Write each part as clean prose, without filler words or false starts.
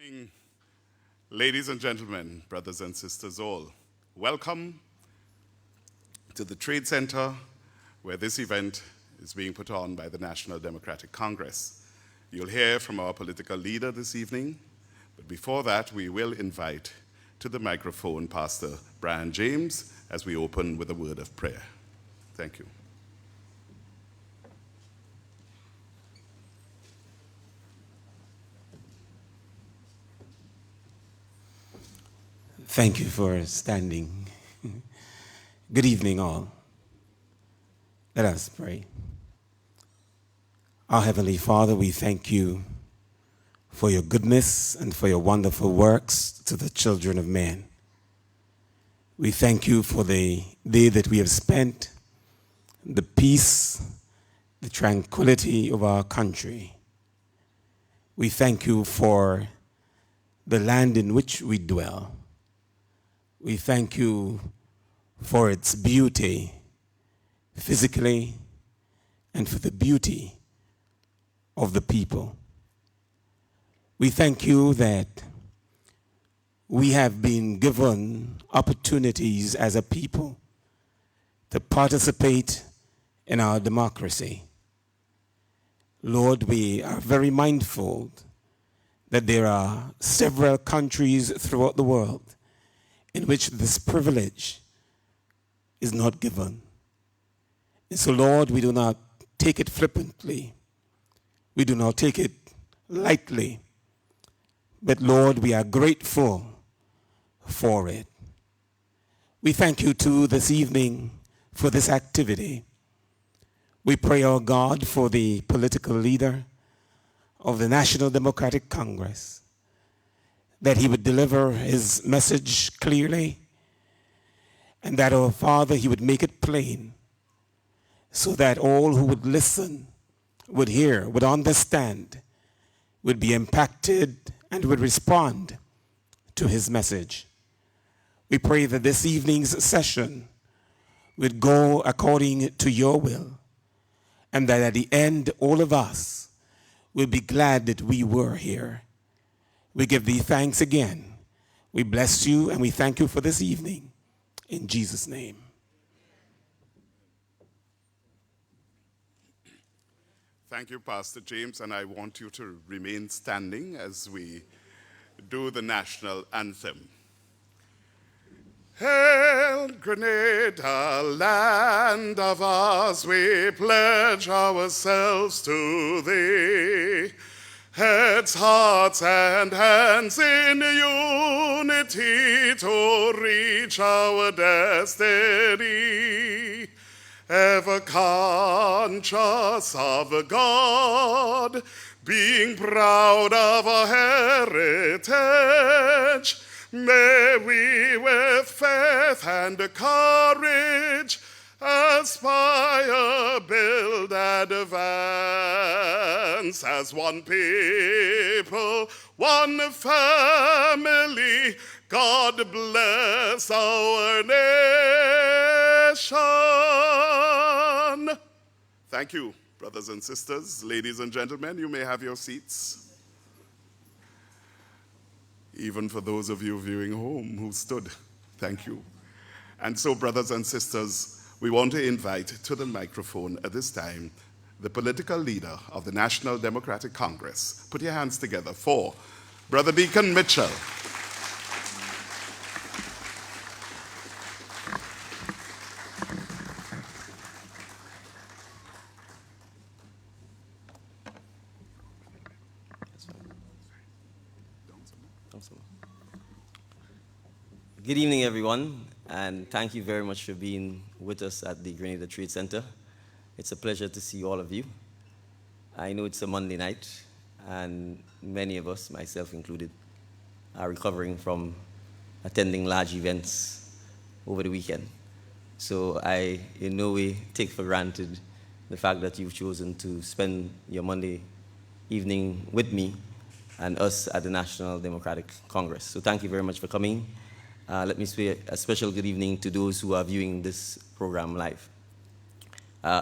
Evening, ladies and gentlemen, brothers and sisters all, welcome to the Trade Center where this event is being put on by the National Democratic Congress. You'll hear from our political leader this evening, but before that we will invite to the microphone Pastor Brian James as we open with a word of prayer. Thank you. Thank you for standing. Good evening, all. Let us pray. Our Heavenly Father, we thank you for your goodness and for your wonderful works to the children of man. We thank you for the day that we have spent, the peace, the tranquility of our country. We thank you for the land in which we dwell. We thank you for its beauty physically and for the beauty of the people. We thank you that we have been given opportunities as a people to participate in our democracy. Lord, we are very mindful that there are several countries throughout the world in which this privilege is not given. And so, Lord, we do not take it flippantly. We do not take it lightly. But, Lord, we are grateful for it. We thank you, too, this evening for this activity. We pray, our God, for the political leader of the National Democratic Congress, that he would deliver his message clearly, and that, our Father, he would make it plain, so that all who would listen, would hear, would understand, would be impacted, and would respond to his message. We pray that this evening's session would go according to your will, and that at the end, all of us will be glad that we were here. We give thee thanks again. We bless you and we thank you for this evening. In Jesus' name. Thank you, Pastor James, and I want you to remain standing as we do the national anthem. Hail, Grenada, land of ours, we pledge ourselves to thee. Heads, hearts, and hands in unity to reach our destiny. Ever conscious of God, being proud of our heritage, may we with faith and courage aspire, build, and advance as one people, one family. God bless our nation. Thank you, brothers and sisters, ladies and gentlemen. You may have your seats. Even for those of you viewing home who stood, thank you. And so, brothers and sisters, we want to invite to the microphone at this time the political leader of the National Democratic Congress. Put your hands together for Brother Deacon Mitchell. Good evening, everyone, and thank you very much for being with us at the Grenada Trade Center. It's a pleasure to see all of you. I know it's a Monday night, and many of us, myself included, are recovering from attending large events over the weekend. So I, in no way, take for granted the fact that you've chosen to spend your Monday evening with me and us at the National Democratic Congress. So thank you very much for coming. Let me say a special good evening to those who are viewing this program live.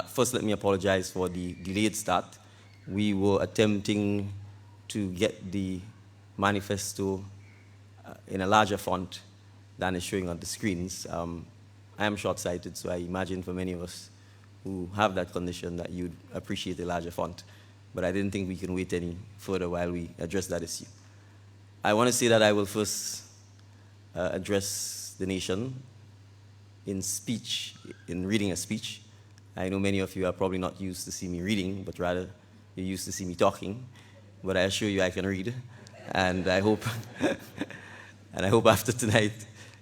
First, let me apologize for the delayed start. We were attempting to get the Manifesto in a larger font than is showing on the screens. I am short-sighted, so I imagine for many of us who have that condition that you'd appreciate a larger font. But I didn't think we can wait any further while we address that issue. I want to say that I will first address the nation in speech, in reading a speech. I know many of you are probably not used to see me reading, but rather you're used to see me talking. But I assure you I can read, and I hope, and I hope after tonight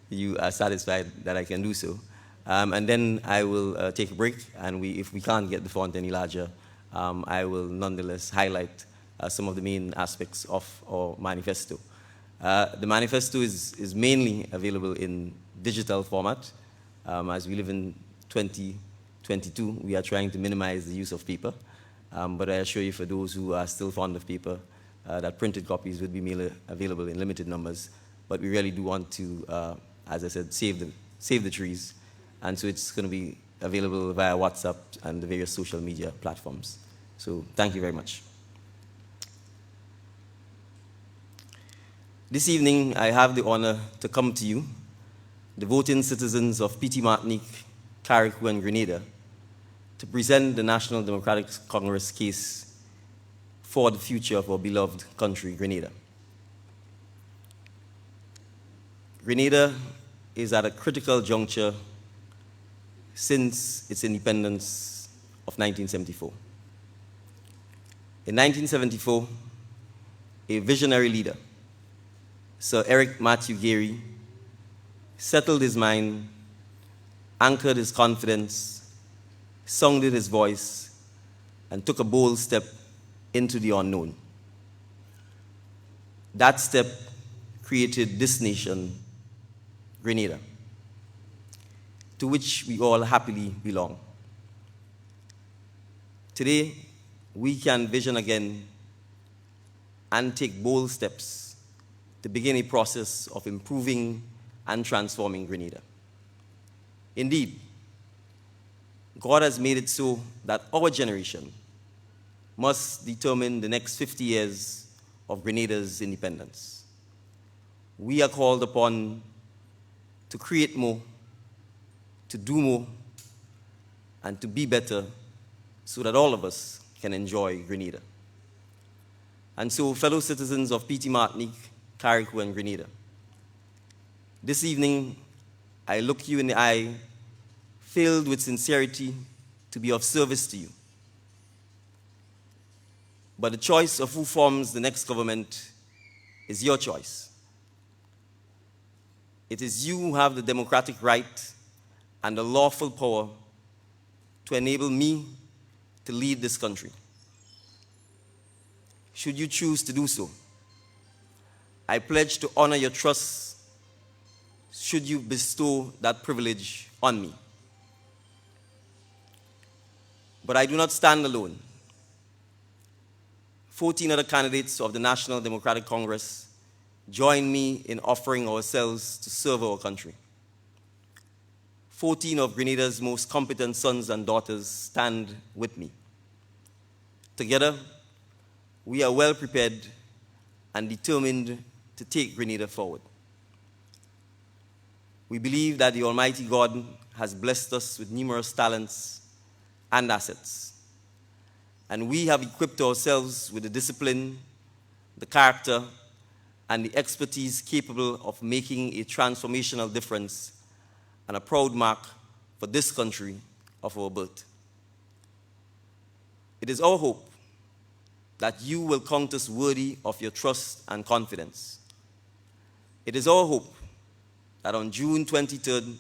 you are satisfied that I can do so. And then I will take a break, and if we can't get the font any larger, I will nonetheless highlight some of the main aspects of our manifesto. The manifesto is mainly available in digital format. As we live in 2022, we are trying to minimize the use of paper. But I assure you, for those who are still fond of paper, that printed copies would be made available in limited numbers. But we really do want to, as I said, save the trees. And so it's going to be available via WhatsApp and the various social media platforms. So thank you very much. This evening, I have the honor to come to you, the voting citizens of PT Martinique, Carriacou, and Grenada, to present the National Democratic Congress case for the future of our beloved country, Grenada. Grenada is at a critical juncture since its independence of 1974. In 1974, a visionary leader, Sir Eric Matthew Gary, settled his mind, anchored his confidence, sounded his voice, and took a bold step into the unknown. That step created this nation, Grenada, to which we all happily belong. Today, we can vision again and take bold steps to begin a process of improving and transforming Grenada. Indeed, God has made it so that our generation must determine the next 50 years of Grenada's independence. We are called upon to create more, to do more, and to be better so that all of us can enjoy Grenada. And so, fellow citizens of PT Martinique, Carriacou, and Grenada, this evening, I look you in the eye, filled with sincerity to be of service to you. But the choice of who forms the next government is your choice. It is you who have the democratic right and the lawful power to enable me to lead this country. Should you choose to do so, I pledge to honor your trust should you bestow that privilege on me. But I do not stand alone. 14 other candidates of the National Democratic Congress join me in offering ourselves to serve our country. 14 of Grenada's most competent sons and daughters stand with me. Together, we are well prepared and determined to take Grenada forward. We believe that the Almighty God has blessed us with numerous talents and assets, and we have equipped ourselves with the discipline, the character, and the expertise capable of making a transformational difference and a proud mark for this country of our birth. It is our hope that you will count us worthy of your trust and confidence. It is our hope that on June 23rd,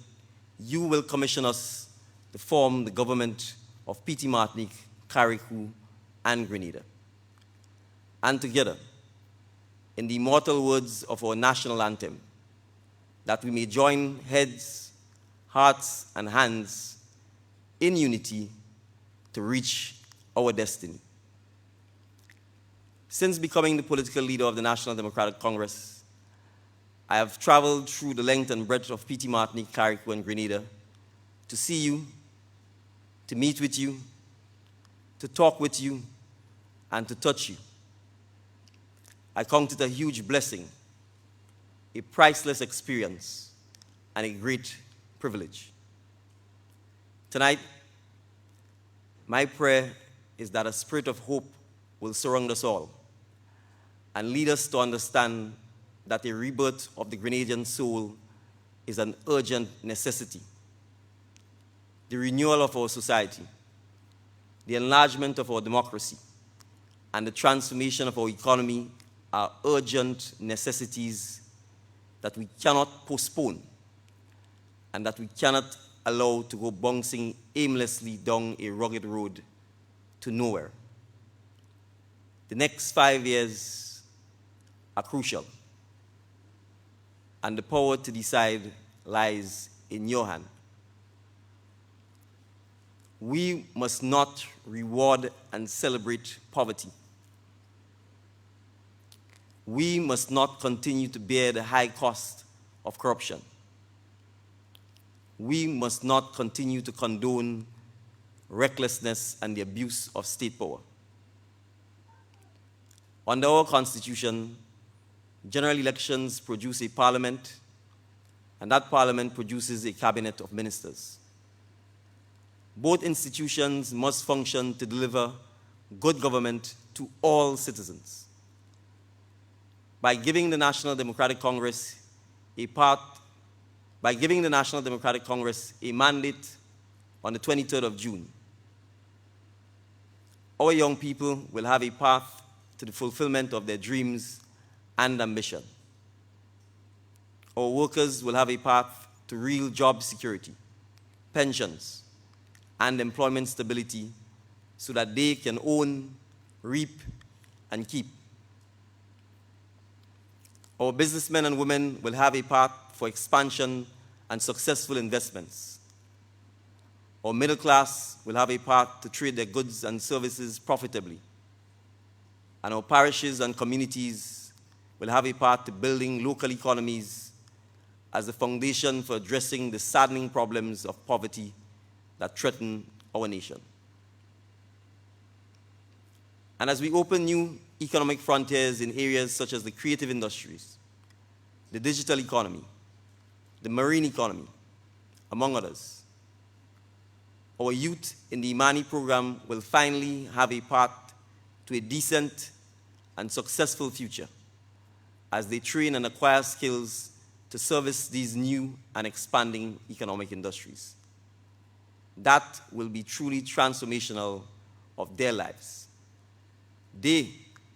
you will commission us to form the government of PT Martinique, Carriacou, and Grenada. And together, in the immortal words of our national anthem, that we may join heads, hearts, and hands in unity to reach our destiny. Since becoming the political leader of the National Democratic Congress, I have traveled through the length and breadth of PT Martinique, Carriacou, and Grenada to see you, to meet with you, to talk with you, and to touch you. I count it a huge blessing, a priceless experience, and a great privilege. Tonight, my prayer is that a spirit of hope will surround us all and lead us to understand that a rebirth of the Grenadian soul is an urgent necessity. The renewal of our society, the enlargement of our democracy, and the transformation of our economy are urgent necessities that we cannot postpone and that we cannot allow to go bouncing aimlessly down a rugged road to nowhere. The next 5 years are crucial, and the power to decide lies in your hand. We must not reward and celebrate poverty. We must not continue to bear the high cost of corruption. We must not continue to condone recklessness and the abuse of state power. Under our Constitution, general elections produce a parliament, and that parliament produces a cabinet of ministers. Both institutions must function to deliver good government to all citizens. By giving the National Democratic Congress a mandate on the 23rd of June, our young people will have a path to the fulfillment of their dreams and ambition. Our workers will have a path to real job security, pensions, and employment stability so that they can own, reap, and keep. Our businessmen and women will have a path for expansion and successful investments. Our middle class will have a path to trade their goods and services profitably. And our parishes and communities will have a path to building local economies as the foundation for addressing the saddening problems of poverty that threaten our nation. And as we open new economic frontiers in areas such as the creative industries, the digital economy, the marine economy, among others, our youth in the Imani program will finally have a path to a decent and successful future as they train and acquire skills to service these new and expanding economic industries. That will be truly transformational of their lives. They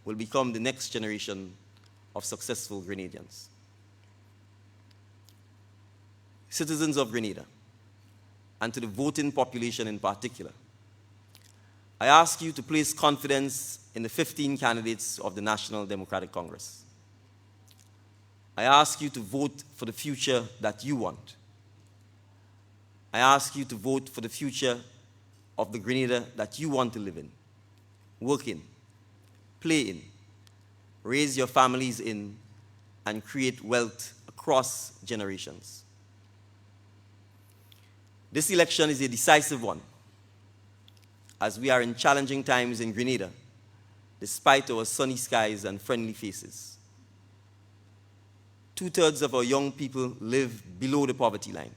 will become the next generation of successful Grenadians. Citizens of Grenada, and to the voting population in particular, I ask you to place confidence in the 15 candidates of the National Democratic Congress. I ask you to vote for the future that you want. I ask you to vote for the future of the Grenada that you want to live in, work in, play in, raise your families in, and create wealth across generations. This election is a decisive one, as we are in challenging times in Grenada, despite our sunny skies and friendly faces. 2/3 of our young people live below the poverty line.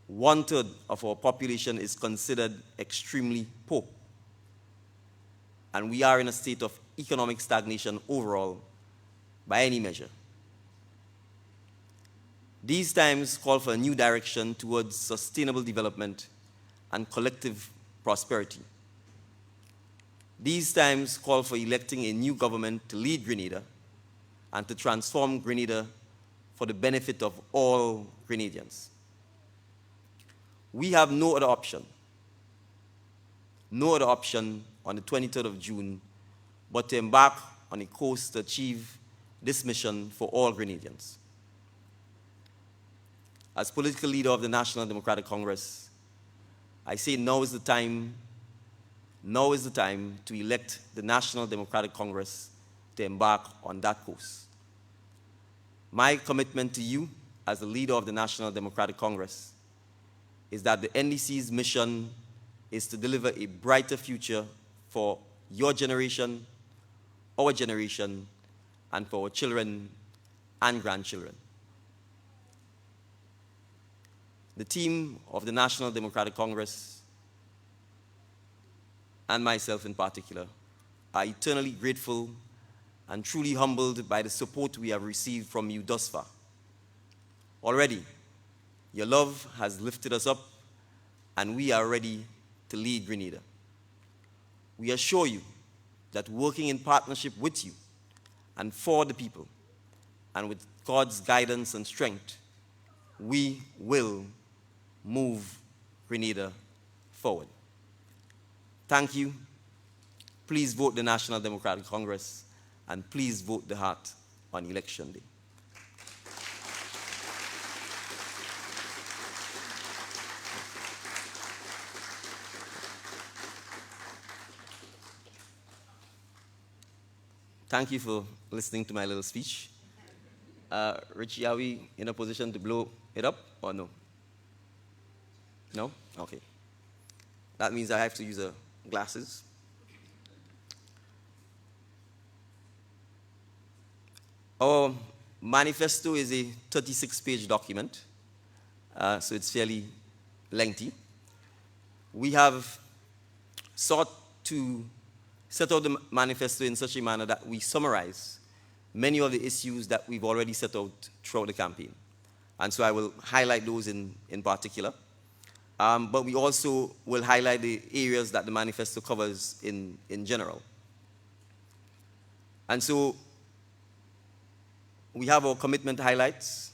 1/3 of our population is considered extremely poor. And we are in a state of economic stagnation overall by any measure. These times call for a new direction towards sustainable development and collective prosperity. These times call for electing a new government to lead Grenada and to transform Grenada for the benefit of all Grenadians. We have no other option on the 23rd of June but to embark on a course to achieve this mission for all Grenadians. As political leader of the National Democratic Congress, I say now is the time to elect the National Democratic Congress to embark on that course. My commitment to you as the leader of the National Democratic Congress is that the NDC's mission is to deliver a brighter future for your generation, our generation, and for our children and grandchildren. The team of the National Democratic Congress, and myself in particular, are eternally grateful and truly humbled by the support we have received from you thus far. Already, your love has lifted us up, and we are ready to lead Grenada. We assure you that working in partnership with you and for the people, and with God's guidance and strength, we will move Grenada forward. Thank you. Please vote the National Democratic Congress, and please vote the heart on Election Day. Thank you for listening to my little speech. Richie, are we in a position to blow it up or no? No? Okay. That means I have to use glasses. Our manifesto is a 36-page document, so it's fairly lengthy. We have sought to set out the manifesto in such a manner that we summarize many of the issues that we've already set out throughout the campaign. And so I will highlight those in particular. But we also will highlight the areas that the manifesto covers in general. And so we have our commitment highlights,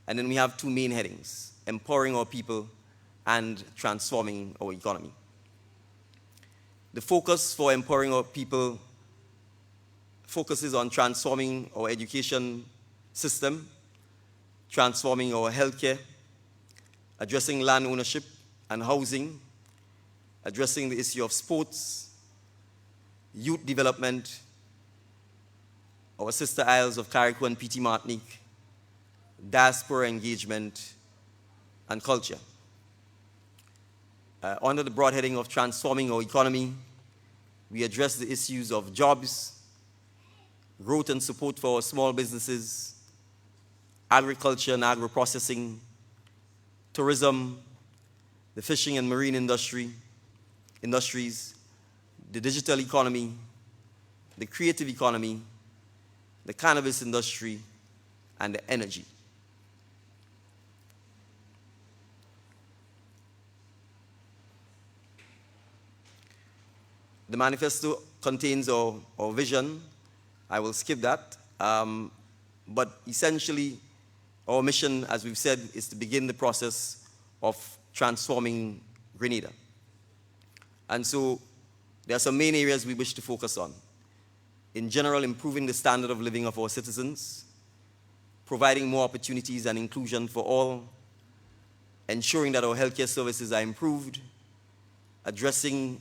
and then we have two main headings: empowering our people and transforming our economy. The focus for empowering our people focuses on transforming our education system, transforming our healthcare, addressing land ownership and housing, addressing the issue of sports, youth development, our sister isles of Carriacou and Petit Martinique, diaspora engagement, and culture. Under the broad heading of transforming our economy, we address the issues of jobs, growth and support for our small businesses, agriculture and agro-processing, tourism, the fishing and marine industries, the digital economy, the creative economy, the cannabis industry, and the energy. The manifesto contains our vision. I will skip that. But essentially, our mission, as we've said, is to begin the process of transforming Grenada. And so there are some main areas we wish to focus on. In general, improving the standard of living of our citizens, providing more opportunities and inclusion for all, ensuring that our healthcare services are improved, addressing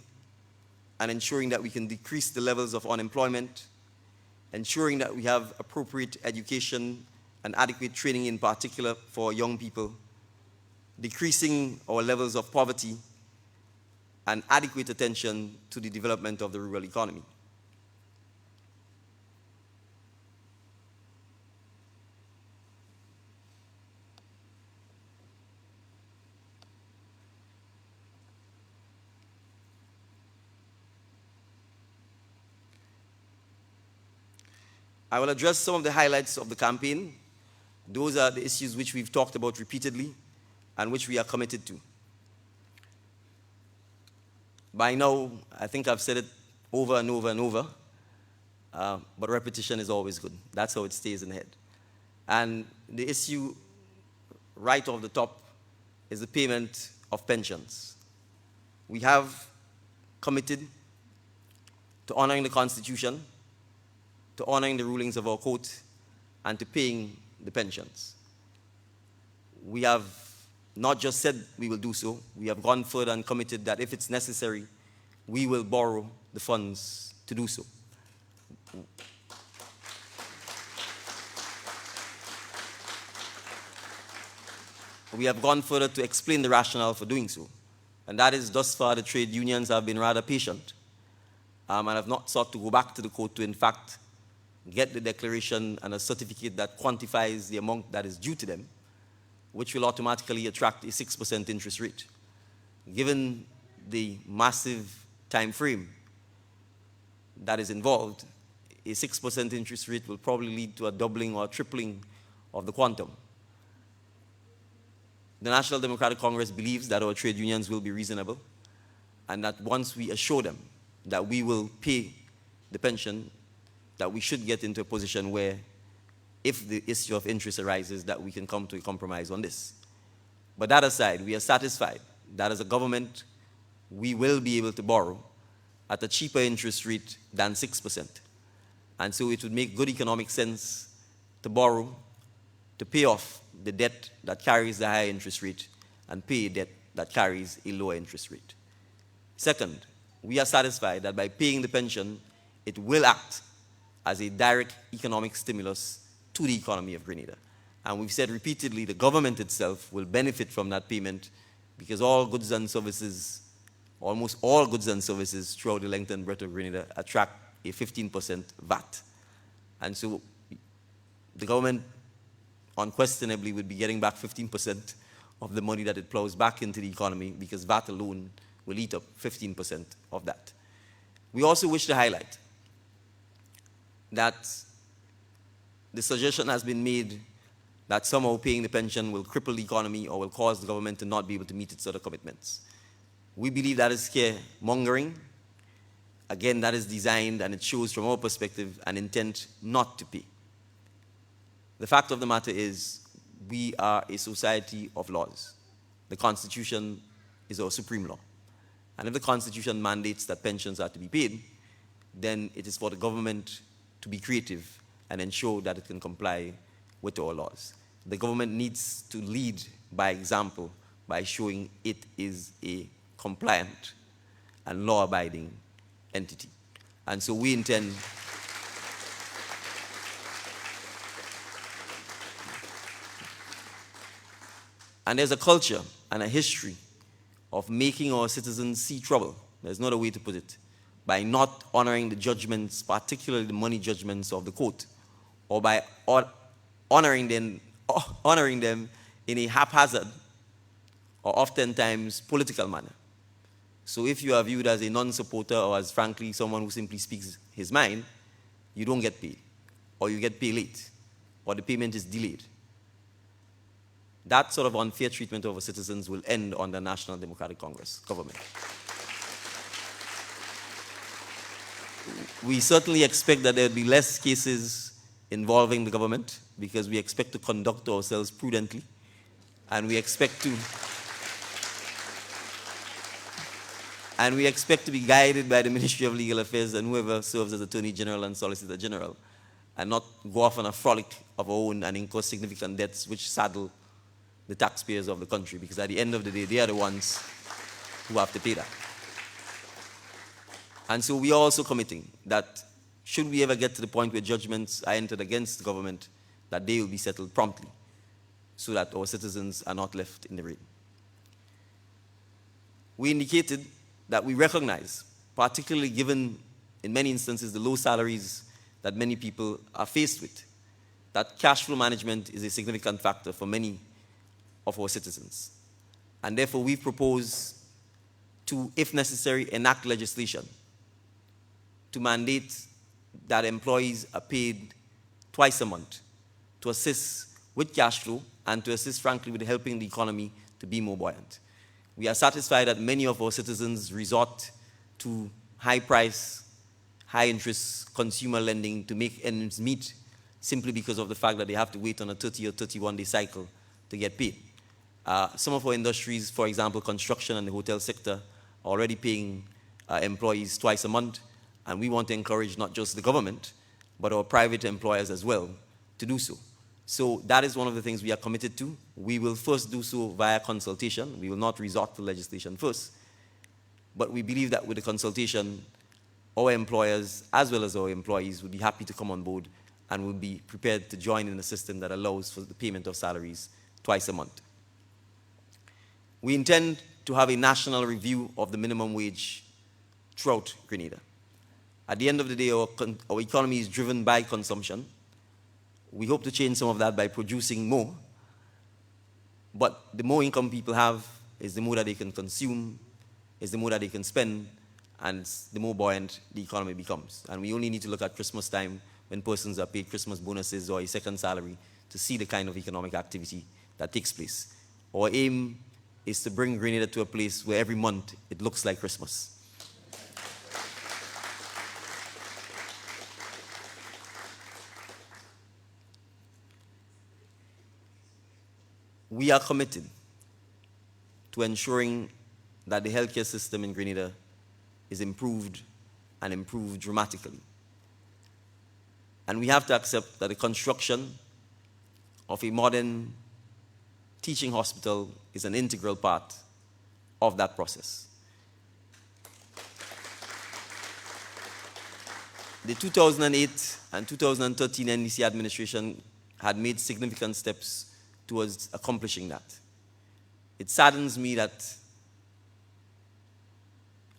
and ensuring that we can decrease the levels of unemployment, ensuring that we have appropriate education and adequate training, in particular for young people, decreasing our levels of poverty, and adequate attention to the development of the rural economy. I will address some of the highlights of the campaign. Those are the issues which we've talked about repeatedly and which we are committed to. By now, I think I've said it over and over and over, but repetition is always good. That's how it stays in the head. And the issue right off the top is the payment of pensions. We have committed to honoring the Constitution, to honoring the rulings of our court, and to paying the pensions. We have not just said we will do so, we have gone further and committed that if it's necessary, we will borrow the funds to do so. We have gone further to explain the rationale for doing so. And that is, thus far, the trade unions have been rather patient and have not sought to go back to the court to, in fact, get the declaration and a certificate that quantifies the amount that is due to them, which will automatically attract a 6% interest rate. Given the massive time frame that is involved, a 6% interest rate will probably lead to a doubling or tripling of the quantum. The National Democratic Congress believes that our trade unions will be reasonable, and that once we assure them that we will pay the pension, that we should get into a position where, if the issue of interest arises, that we can come to a compromise on this. But that aside, we are satisfied that as a government, we will be able to borrow at a cheaper interest rate than 6%. And so it would make good economic sense to borrow, to pay off the debt that carries the higher interest rate and pay debt that carries a lower interest rate. Second, we are satisfied that by paying the pension, it will act as a direct economic stimulus to the economy of Grenada. And we've said repeatedly the government itself will benefit from that payment, because all goods and services, almost all goods and services throughout the length and breadth of Grenada attract a 15% VAT. And so the government unquestionably would be getting back 15% of the money that it plows back into the economy, because VAT alone will eat up 15% of that. We also wish to highlight that the suggestion has been made that somehow paying the pension will cripple the economy or will cause the government to not be able to meet its other commitments. We believe that is scaremongering. Again, that is designed, and it shows from our perspective an intent not to pay. The fact of the matter is, we are a society of laws. The Constitution is our supreme law. And if the Constitution mandates that pensions are to be paid, then it is for the government to be creative and ensure that it can comply with our laws. The government needs to lead by example by showing it is a compliant and law-abiding entity. And so we intend and there's a culture and a history of making our citizens see trouble, there's not a way to put it, by not honoring the judgments, particularly the money judgments of the court, or by honoring them in a haphazard or oftentimes political manner. So if you are viewed as a non-supporter or as, frankly, someone who simply speaks his mind, you don't get paid, or you get paid late, or the payment is delayed. That sort of unfair treatment of our citizens will end on the National Democratic Congress government. We certainly expect that there will be less cases involving the government, because we expect to conduct ourselves prudently, and we expect to be guided by the Ministry of Legal Affairs and whoever serves as Attorney General and Solicitor General, and not go off on a frolic of our own and incur significant debts which saddle the taxpayers of the country, because at the end of the day, they are the ones who have to pay that. And so we are also committing that should we ever get to the point where judgments are entered against the government, that they will be settled promptly, so that our citizens are not left in the rain. We indicated that we recognize, particularly given, in many instances, the low salaries that many people are faced with, that cash flow management is a significant factor for many of our citizens. And therefore, we propose to, if necessary, enact legislation to mandate that employees are paid twice a month to assist with cash flow and to assist, frankly, with helping the economy to be more buoyant. We are satisfied that many of our citizens resort to high-price, high-interest consumer lending to make ends meet, simply because of the fact that they have to wait on a 30 or 31-day cycle to get paid. Some of our industries, for example, construction and the hotel sector, are already paying employees twice a month, and we want to encourage not just the government, but our private employers as well to do so. So that is one of the things we are committed to. We will first do so via consultation. We will not resort to legislation first. But we believe that with the consultation, our employers, as well as our employees, would be happy to come on board and will be prepared to join in a system that allows for the payment of salaries twice a month. We intend to have a national review of the minimum wage throughout Grenada. At the end of the day, our economy is driven by consumption. We hope to change some of that by producing more. But the more income people have is the more that they can consume, is the more that they can spend, and the more buoyant the economy becomes. And we only need to look at Christmas time when persons are paid Christmas bonuses or a second salary to see the kind of economic activity that takes place. Our aim is to bring Grenada to a place where every month it looks like Christmas. We are committed to ensuring that the healthcare system in Grenada is improved and improved dramatically. And we have to accept that the construction of a modern teaching hospital is an integral part of that process. The 2008 and 2013 NDC administration had made significant steps towards accomplishing that. It saddens me that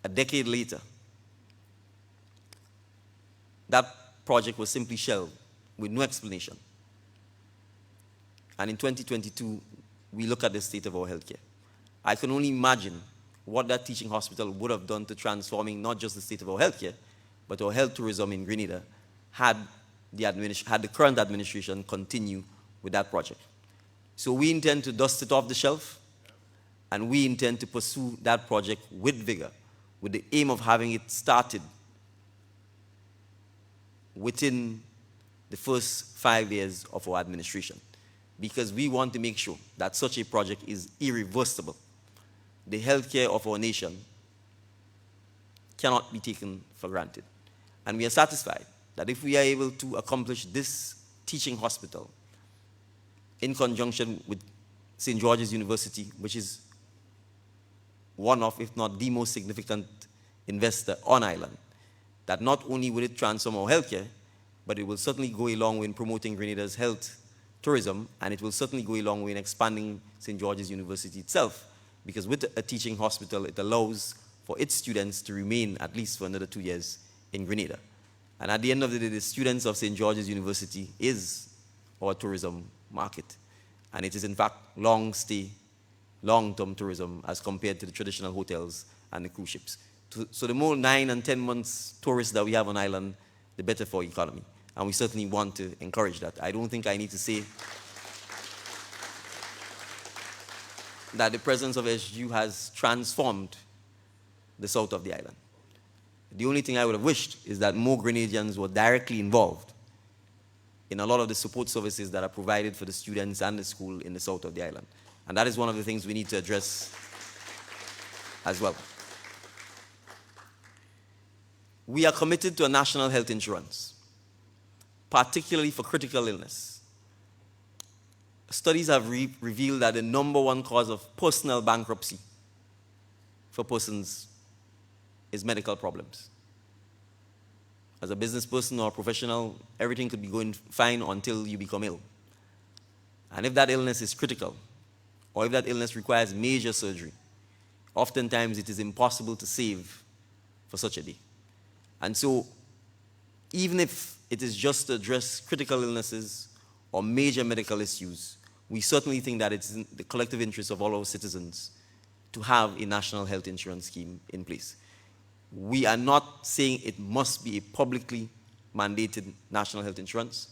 a decade later, that project was simply shelved with no explanation. And in 2022, we look at the state of our healthcare. I can only imagine what that teaching hospital would have done to transforming not just the state of our healthcare, but our health tourism in Grenada had the current administration continue with that project. So we intend to dust it off the shelf, and we intend to pursue that project with vigor, with the aim of having it started within the first 5 years of our administration, because we want to make sure that such a project is irreversible. The healthcare of our nation cannot be taken for granted. And we are satisfied that if we are able to accomplish this teaching hospital in conjunction with St. George's University, which is one of, if not the most significant investor on island, that not only will it transform our healthcare, but it will certainly go a long way in promoting Grenada's health tourism, and it will certainly go a long way in expanding St. George's University itself, because with a teaching hospital, it allows for its students to remain at least for another 2 years in Grenada. And at the end of the day, the students of St. George's University is our tourism market. And it is in fact long stay, long-term tourism as compared to the traditional hotels and the cruise ships. So the more 9 and 10 months tourists that we have on island, the better for our economy. And we certainly want to encourage that. I don't think I need to say that the presence of SGU has transformed the south of the island. The only thing I would have wished is that more Grenadians were directly involved in a lot of the support services that are provided for the students and the school in the south of the island. And that is one of the things we need to address as well. We are committed to a national health insurance, particularly for critical illness. Studies have revealed that the #1 cause of personal bankruptcy for persons is medical problems. As a business person or a professional, everything could be going fine until you become ill. And if that illness is critical, or if that illness requires major surgery, oftentimes it is impossible to save for such a day. And so, even if it is just to address critical illnesses or major medical issues, we certainly think that it's in the collective interest of all our citizens to have a national health insurance scheme in place. We are not saying it must be a publicly mandated national health insurance.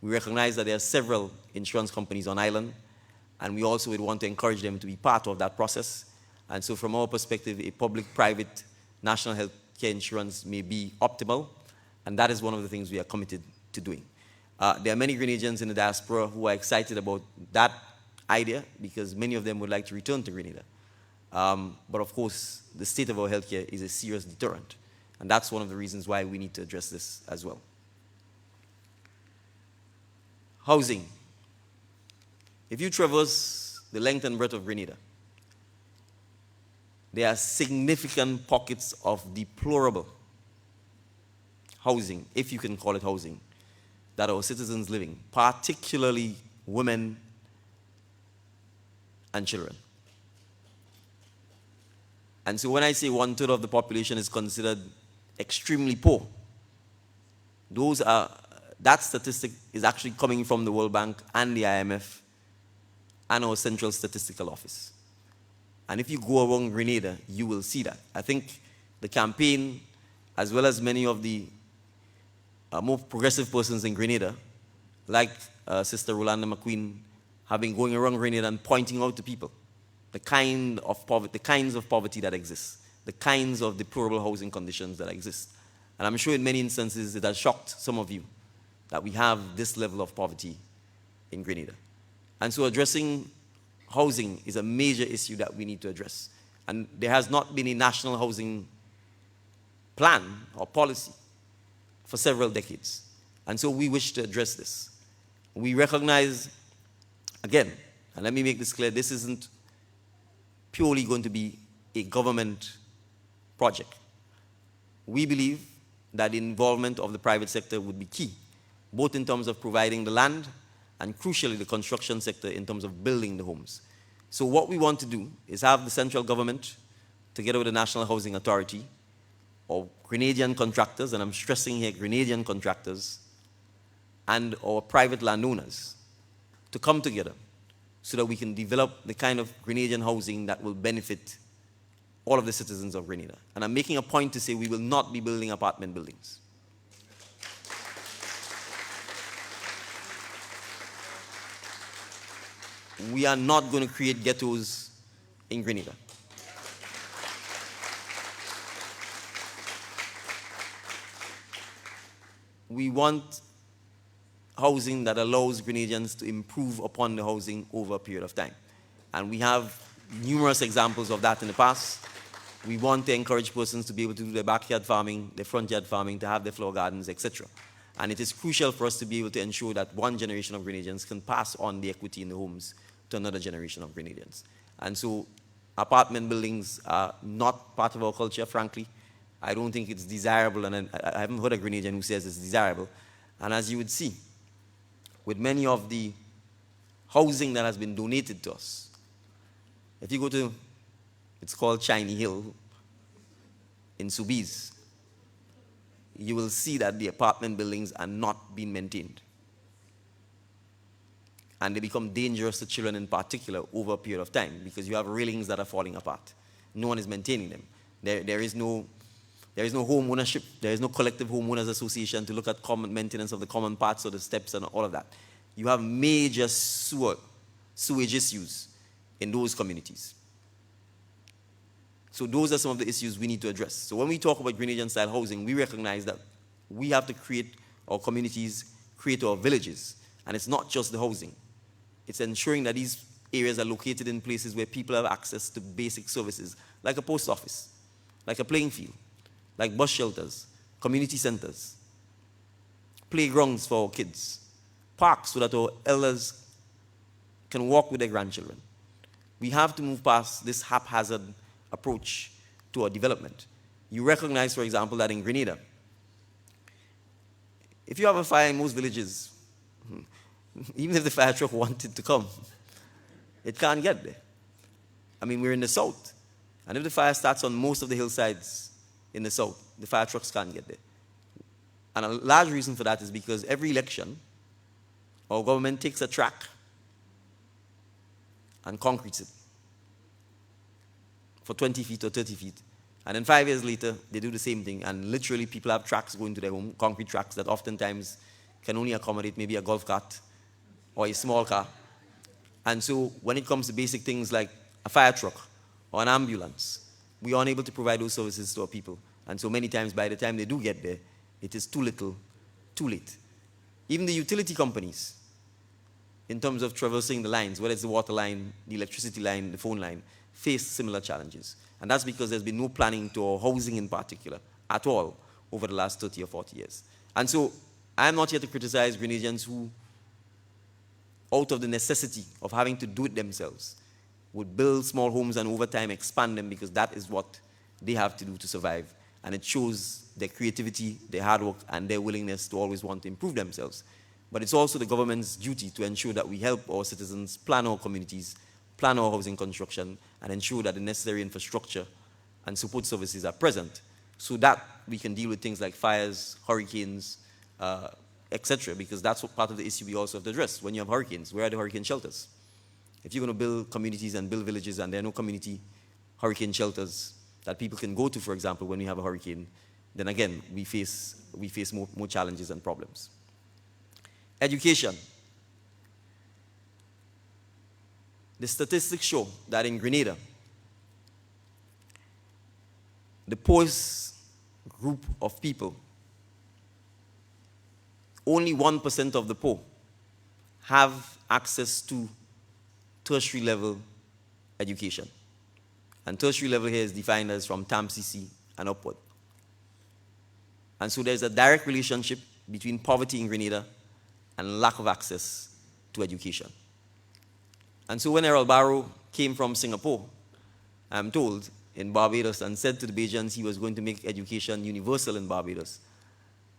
We recognize that there are several insurance companies on island, and we also would want to encourage them to be part of that process. And so from our perspective, a public-private national health care insurance may be optimal, and that is one of the things we are committed to doing. There are many Grenadians in the diaspora who are excited about that idea because many of them would like to return to Grenada. But of course, the state of our healthcare is a serious deterrent, and that's one of the reasons why we need to address this as well. Housing. If you traverse the length and breadth of Grenada, there are significant pockets of deplorable housing, if you can call it housing, that our citizens live in, particularly women and children. And so when I say 1/3 of the population is considered extremely poor, That statistic is actually coming from the World Bank and the IMF and our Central Statistical Office. And if you go around Grenada, you will see that. I think the campaign, as well as many of the more progressive persons in Grenada, like Sister Rolanda McQueen, have been going around Grenada and pointing out to people the kinds of poverty that exists, the kinds of deplorable housing conditions that exist. And I'm sure in many instances it has shocked some of you that we have this level of poverty in Grenada. And so addressing housing is a major issue that we need to address. And there has not been a national housing plan or policy for several decades. And so we wish to address this. We recognize, again, and let me make this clear, this isn't purely going to be a government project. We believe that the involvement of the private sector would be key, both in terms of providing the land and crucially the construction sector in terms of building the homes. So what we want to do is have the central government, together with the National Housing Authority, or Grenadian contractors, and I'm stressing here Grenadian contractors, and our private landowners, to come together so that we can develop the kind of Grenadian housing that will benefit all of the citizens of Grenada. And I'm making a point to say we will not be building apartment buildings. We are not going to create ghettos in Grenada. We want housing that allows Grenadians to improve upon the housing over a period of time. And we have numerous examples of that in the past. We want to encourage persons to be able to do their backyard farming, their front yard farming, to have their flower gardens, etc. And it is crucial for us to be able to ensure that one generation of Grenadians can pass on the equity in the homes to another generation of Grenadians. And so apartment buildings are not part of our culture, frankly. I don't think it's desirable, and I haven't heard a Grenadian who says it's desirable. And as you would see, with many of the housing that has been donated to us, if you go to, it's called Shiny Hill in Soubise, you will see that the apartment buildings are not being maintained. And they become dangerous to children in particular over a period of time because you have railings that are falling apart. No one is maintaining them. There is no home ownership. There is no collective homeowners association to look at common maintenance of the common parts or the steps and all of that. You have major sewage issues in those communities. So those are some of the issues we need to address. So when we talk about Grenadian-style housing, we recognize that we have to create our communities, create our villages. And it's not just the housing. It's ensuring that these areas are located in places where people have access to basic services, like a post office, like a playing field, like bus shelters, community centers, playgrounds for our kids, parks so that our elders can walk with their grandchildren. We have to move past this haphazard approach to our development. You recognize, for example, that in Grenada, if you have a fire in most villages, even if the fire truck wanted to come, it can't get there. I mean, we're in the south. And if the fire starts on most of the hillsides in the south, the fire trucks can't get there. And a large reason for that is because every election, our government takes a track and concretes it for 20 feet or 30 feet. And then 5 years later, they do the same thing. And literally, people have tracks going to their home, concrete tracks that oftentimes can only accommodate maybe a golf cart or a small car. And so when it comes to basic things like a fire truck or an ambulance, we are unable to provide those services to our people. And so many times, by the time they do get there, it is too little, too late. Even the utility companies, in terms of traversing the lines, whether it's the water line, the electricity line, the phone line, face similar challenges. And that's because there's been no planning to our housing in particular at all over the last 30 or 40 years. And so I'm not here to criticize Grenadians who, out of the necessity of having to do it themselves, would build small homes and over time expand them because that is what they have to do to survive. And it shows their creativity, their hard work, and their willingness to always want to improve themselves. But it's also the government's duty to ensure that we help our citizens plan our communities, plan our housing construction, and ensure that the necessary infrastructure and support services are present so that we can deal with things like fires, hurricanes, etc., because that's what part of the issue we also have to address. When you have hurricanes, where are the hurricane shelters? If you're going to build communities and build villages and there are no community hurricane shelters that people can go to, for example, when we have a hurricane, then again, we face more challenges and problems. Education. The statistics show that in Grenada, the poorest group of people, only 1% of the poor have access to tertiary level education. And tertiary level here is defined as from TAMCC and upward. And so there's a direct relationship between poverty in Grenada and lack of access to education. And so when Errol Barrow came from Singapore, I'm told, in Barbados, and said to the Bajans he was going to make education universal in Barbados,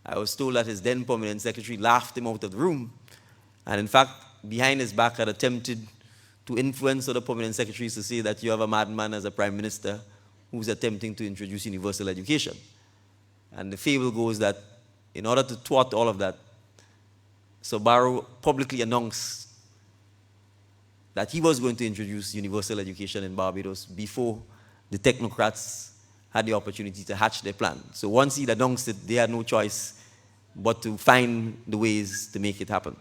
I was told that his then permanent secretary laughed him out of the room, and in fact, behind his back had attempted to influence other permanent secretaries to say that you have a madman as a prime minister who's attempting to introduce universal education. And the fable goes that in order to thwart all of that, Sir Barrow publicly announced that he was going to introduce universal education in Barbados before the technocrats had the opportunity to hatch their plan. So once he announced it, they had no choice but to find the ways to make it happen.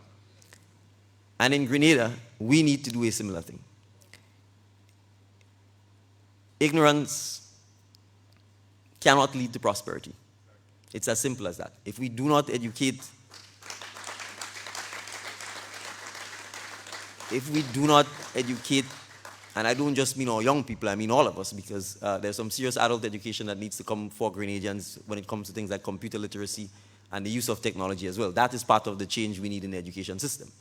And in Grenada, we need to do a similar thing. Ignorance cannot lead to prosperity. It's as simple as that. If we do not educate, and I don't just mean our young people, I mean all of us, because there's some serious adult education that needs to come for Grenadians when it comes to things like computer literacy and the use of technology as well. That is part of the change we need in the education system.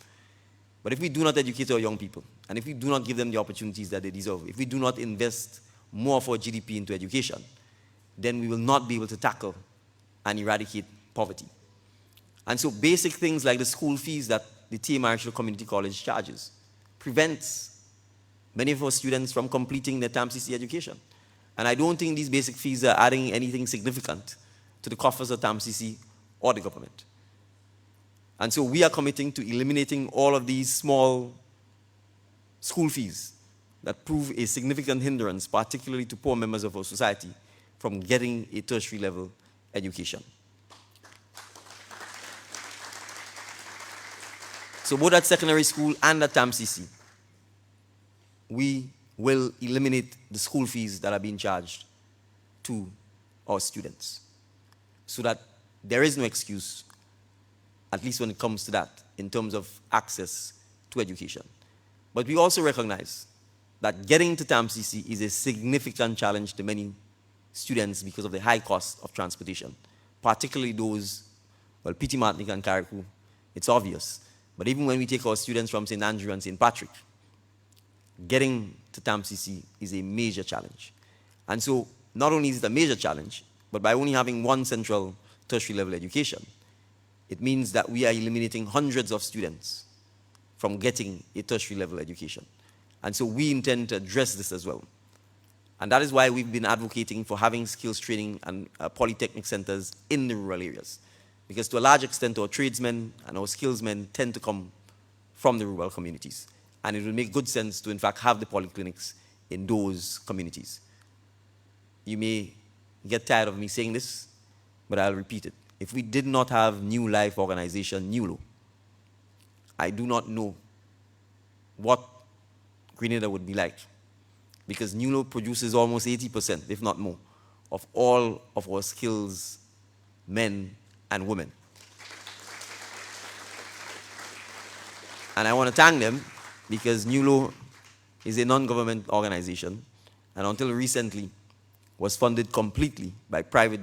But if we do not educate our young people, and if we do not give them the opportunities that they deserve, if we do not invest more of our GDP into education, then we will not be able to tackle and eradicate poverty. And so basic things like the school fees that the T.A. Marshall Community College charges prevents many of our students from completing their TAMCC education. And I don't think these basic fees are adding anything significant to the coffers of TAMCC or the government. And so we are committing to eliminating all of these small school fees that prove a significant hindrance, particularly to poor members of our society, from getting a tertiary level education. So both at secondary school and at TAMCC, we will eliminate the school fees that are being charged to our students, so that there is no excuse, at least when it comes to that, in terms of access to education. But we also recognize that getting to TAMCC is a significant challenge to many students because of the high cost of transportation, particularly those, well, Piti Martinique and Carriacou, it's obvious. But even when we take our students from St. Andrew and St. Patrick, getting to TAMCC is a major challenge. And so not only is it a major challenge, but by only having one central tertiary level education, it means that we are eliminating hundreds of students from getting a tertiary level education. And so we intend to address this as well. And that is why we've been advocating for having skills training and polytechnic centers in the rural areas. Because to a large extent, our tradesmen and our skillsmen tend to come from the rural communities. And it will make good sense to, in fact, have the polyclinics in those communities. You may get tired of me saying this, but I'll repeat it. If we did not have New Life organization, NULO, I do not know what Grenada would be like. Because NULO produces almost 80%, if not more, of all of our skills, men and women. And I want to thank them, because NULO is a non-government organization, and until recently was funded completely by private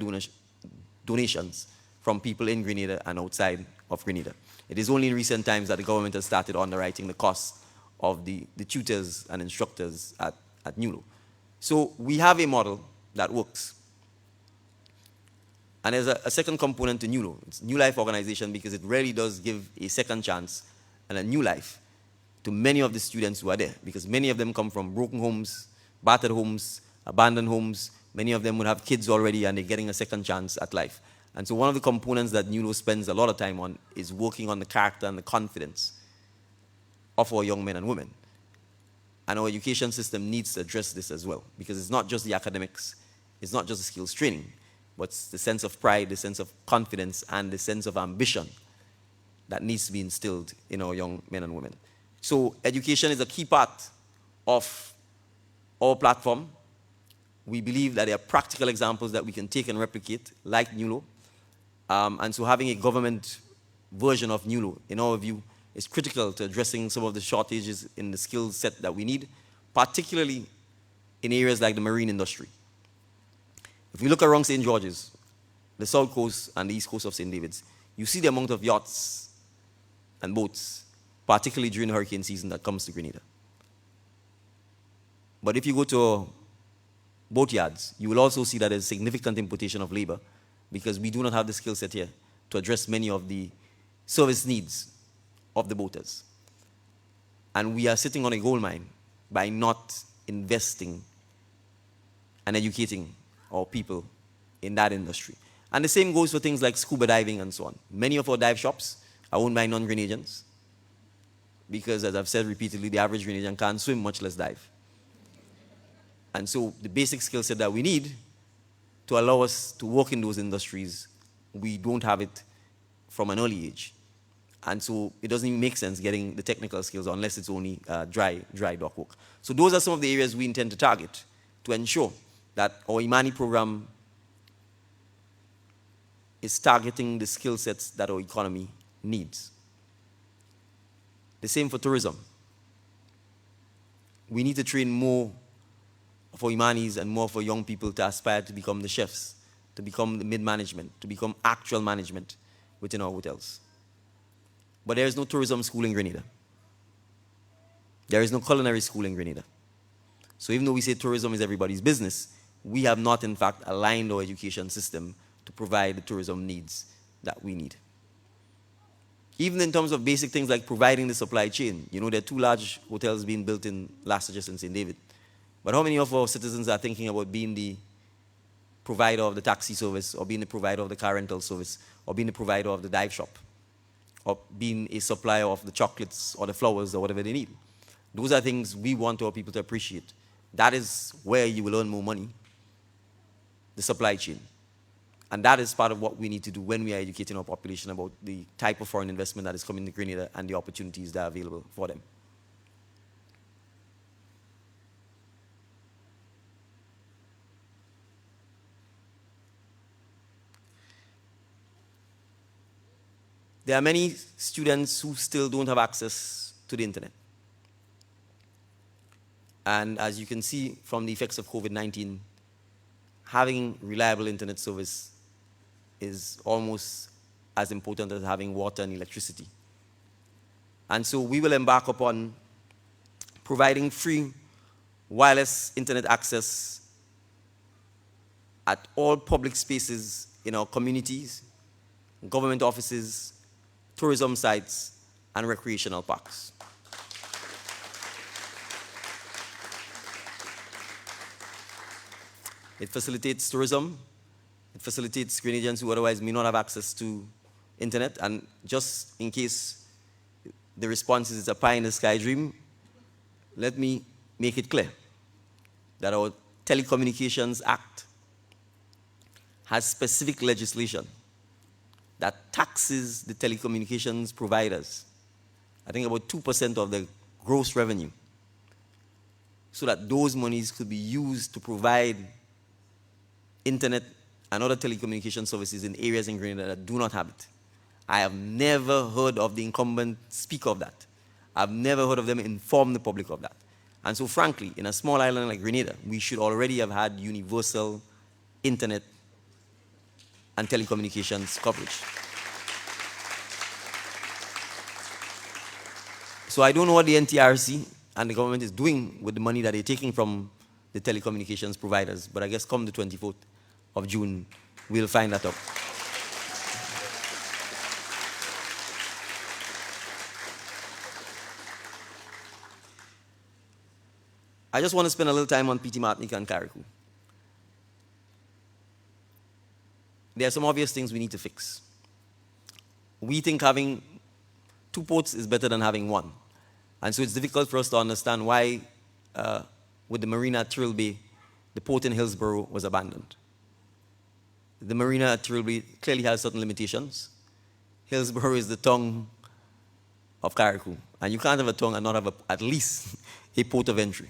donations from people in Grenada and outside of Grenada. It is only in recent times that the government has started underwriting the cost of the tutors and instructors at NULO. So we have a model that works. And there's a second component to NULO. It's New Life organization, because it really does give a second chance and a new life to many of the students who are there, because many of them come from broken homes, battered homes, abandoned homes. Many of them would have kids already, and they're getting a second chance at life. And so one of the components that NULO spends a lot of time on is working on the character and the confidence of our young men and women. And our education system needs to address this as well, because it's not just the academics, it's not just the skills training, but it's the sense of pride, the sense of confidence, and the sense of ambition that needs to be instilled in our young men and women. So education is a key part of our platform. We believe that there are practical examples that we can take and replicate, like NULO. And so having a government version of NULO, in our view, is critical to addressing some of the shortages in the skill set that we need, particularly in areas like the marine industry. If we look around St. George's, the south coast and the east coast of St. David's, you see the amount of yachts and boats, particularly during hurricane season, that comes to Grenada. But if you go to boat yards, you will also see that there's significant importation of labor, because we do not have the skill set here to address many of the service needs of the boaters. And we are sitting on a gold mine by not investing and educating our people in that industry. And the same goes for things like scuba diving and so on. Many of our dive shops are owned by non-Grenadians, because, as I've said repeatedly, the average Grenadian can't swim, much less dive. And so the basic skill set that we need to allow us to work in those industries, we don't have it from an early age. And so it doesn't even make sense getting the technical skills unless it's only dry dock work. So those are some of the areas we intend to target to ensure that our Imani program is targeting the skill sets that our economy needs. The same for tourism. We need to train more for Imanis and more for young people to aspire to become the chefs, to become the mid-management, to become actual management within our hotels. But there is no tourism school in Grenada. There is no culinary school in Grenada. So even though we say tourism is everybody's business, we have not, in fact, aligned our education system to provide the tourism needs that we need. Even in terms of basic things like providing the supply chain. You know, there are 2 large hotels being built in Las Vegas and St. David. But how many of our citizens are thinking about being the provider of the taxi service, or being the provider of the car rental service, or being the provider of the dive shop, or being a supplier of the chocolates or the flowers or whatever they need? Those are things we want our people to appreciate. That is where you will earn more money, the supply chain. And that is part of what we need to do when we are educating our population about the type of foreign investment that is coming to Grenada and the opportunities that are available for them. There are many students who still don't have access to the internet. And as you can see from the effects of COVID-19, having reliable internet service is almost as important as having water and electricity. And so we will embark upon providing free wireless internet access at all public spaces in our communities, government offices, tourism sites, and recreational parks. It facilitates tourism. It facilitates Grenadians who otherwise may not have access to internet. And just in case the response is it's a pie-in-the-sky dream, let me make it clear that our Telecommunications Act has specific legislation that taxes the telecommunications providers, I think about 2% of the gross revenue, so that those monies could be used to provide internet and other telecommunication services in areas in Grenada that do not have it. I have never heard of the incumbent speak of that. I've never heard of them inform the public of that. And so frankly, in a small island like Grenada, we should already have had universal internet and telecommunications coverage. So I don't know what the NTRC and the government is doing with the money that they're taking from the telecommunications providers, but I guess come the 24th of June, we'll find that out. I just want to spend a little time on P.T. Martinique and Carriacou. there are some obvious things we need to fix. We think having 2 ports is better than having 1. And so it's difficult for us to understand why, with the marina at Tyrrell Bay, the port in Hillsborough was abandoned. The marina at Tyrrell Bay clearly has certain limitations. Hillsborough is the tongue of Carriacou, and you can't have a tongue and not have at least a port of entry.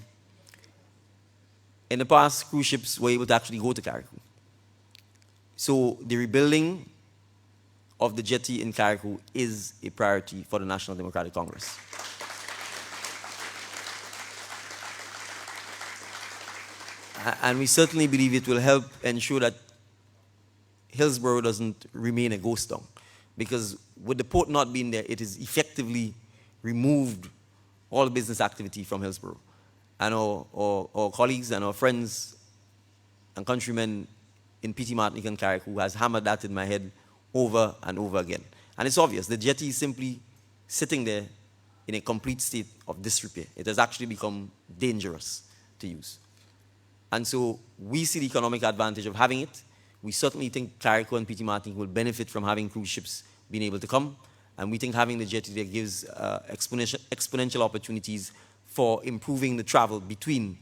In the past, cruise ships were able to actually go to Carriacou. So the rebuilding of the jetty in Carriacou is a priority for the National Democratic Congress. And we certainly believe it will help ensure that Hillsborough doesn't remain a ghost town. Because with the port not being there, it has effectively removed all business activity from Hillsborough. And our colleagues and our friends and countrymen in Petit Martinique and Carriacou has hammered that in my head over and over again. And it's obvious, the jetty is simply sitting there in a complete state of disrepair. It has actually become dangerous to use. And so we see the economic advantage of having it. We certainly think Carriacou and Petit Martinique will benefit from having cruise ships being able to come. And we think having the jetty there gives exponential opportunities for improving the travel between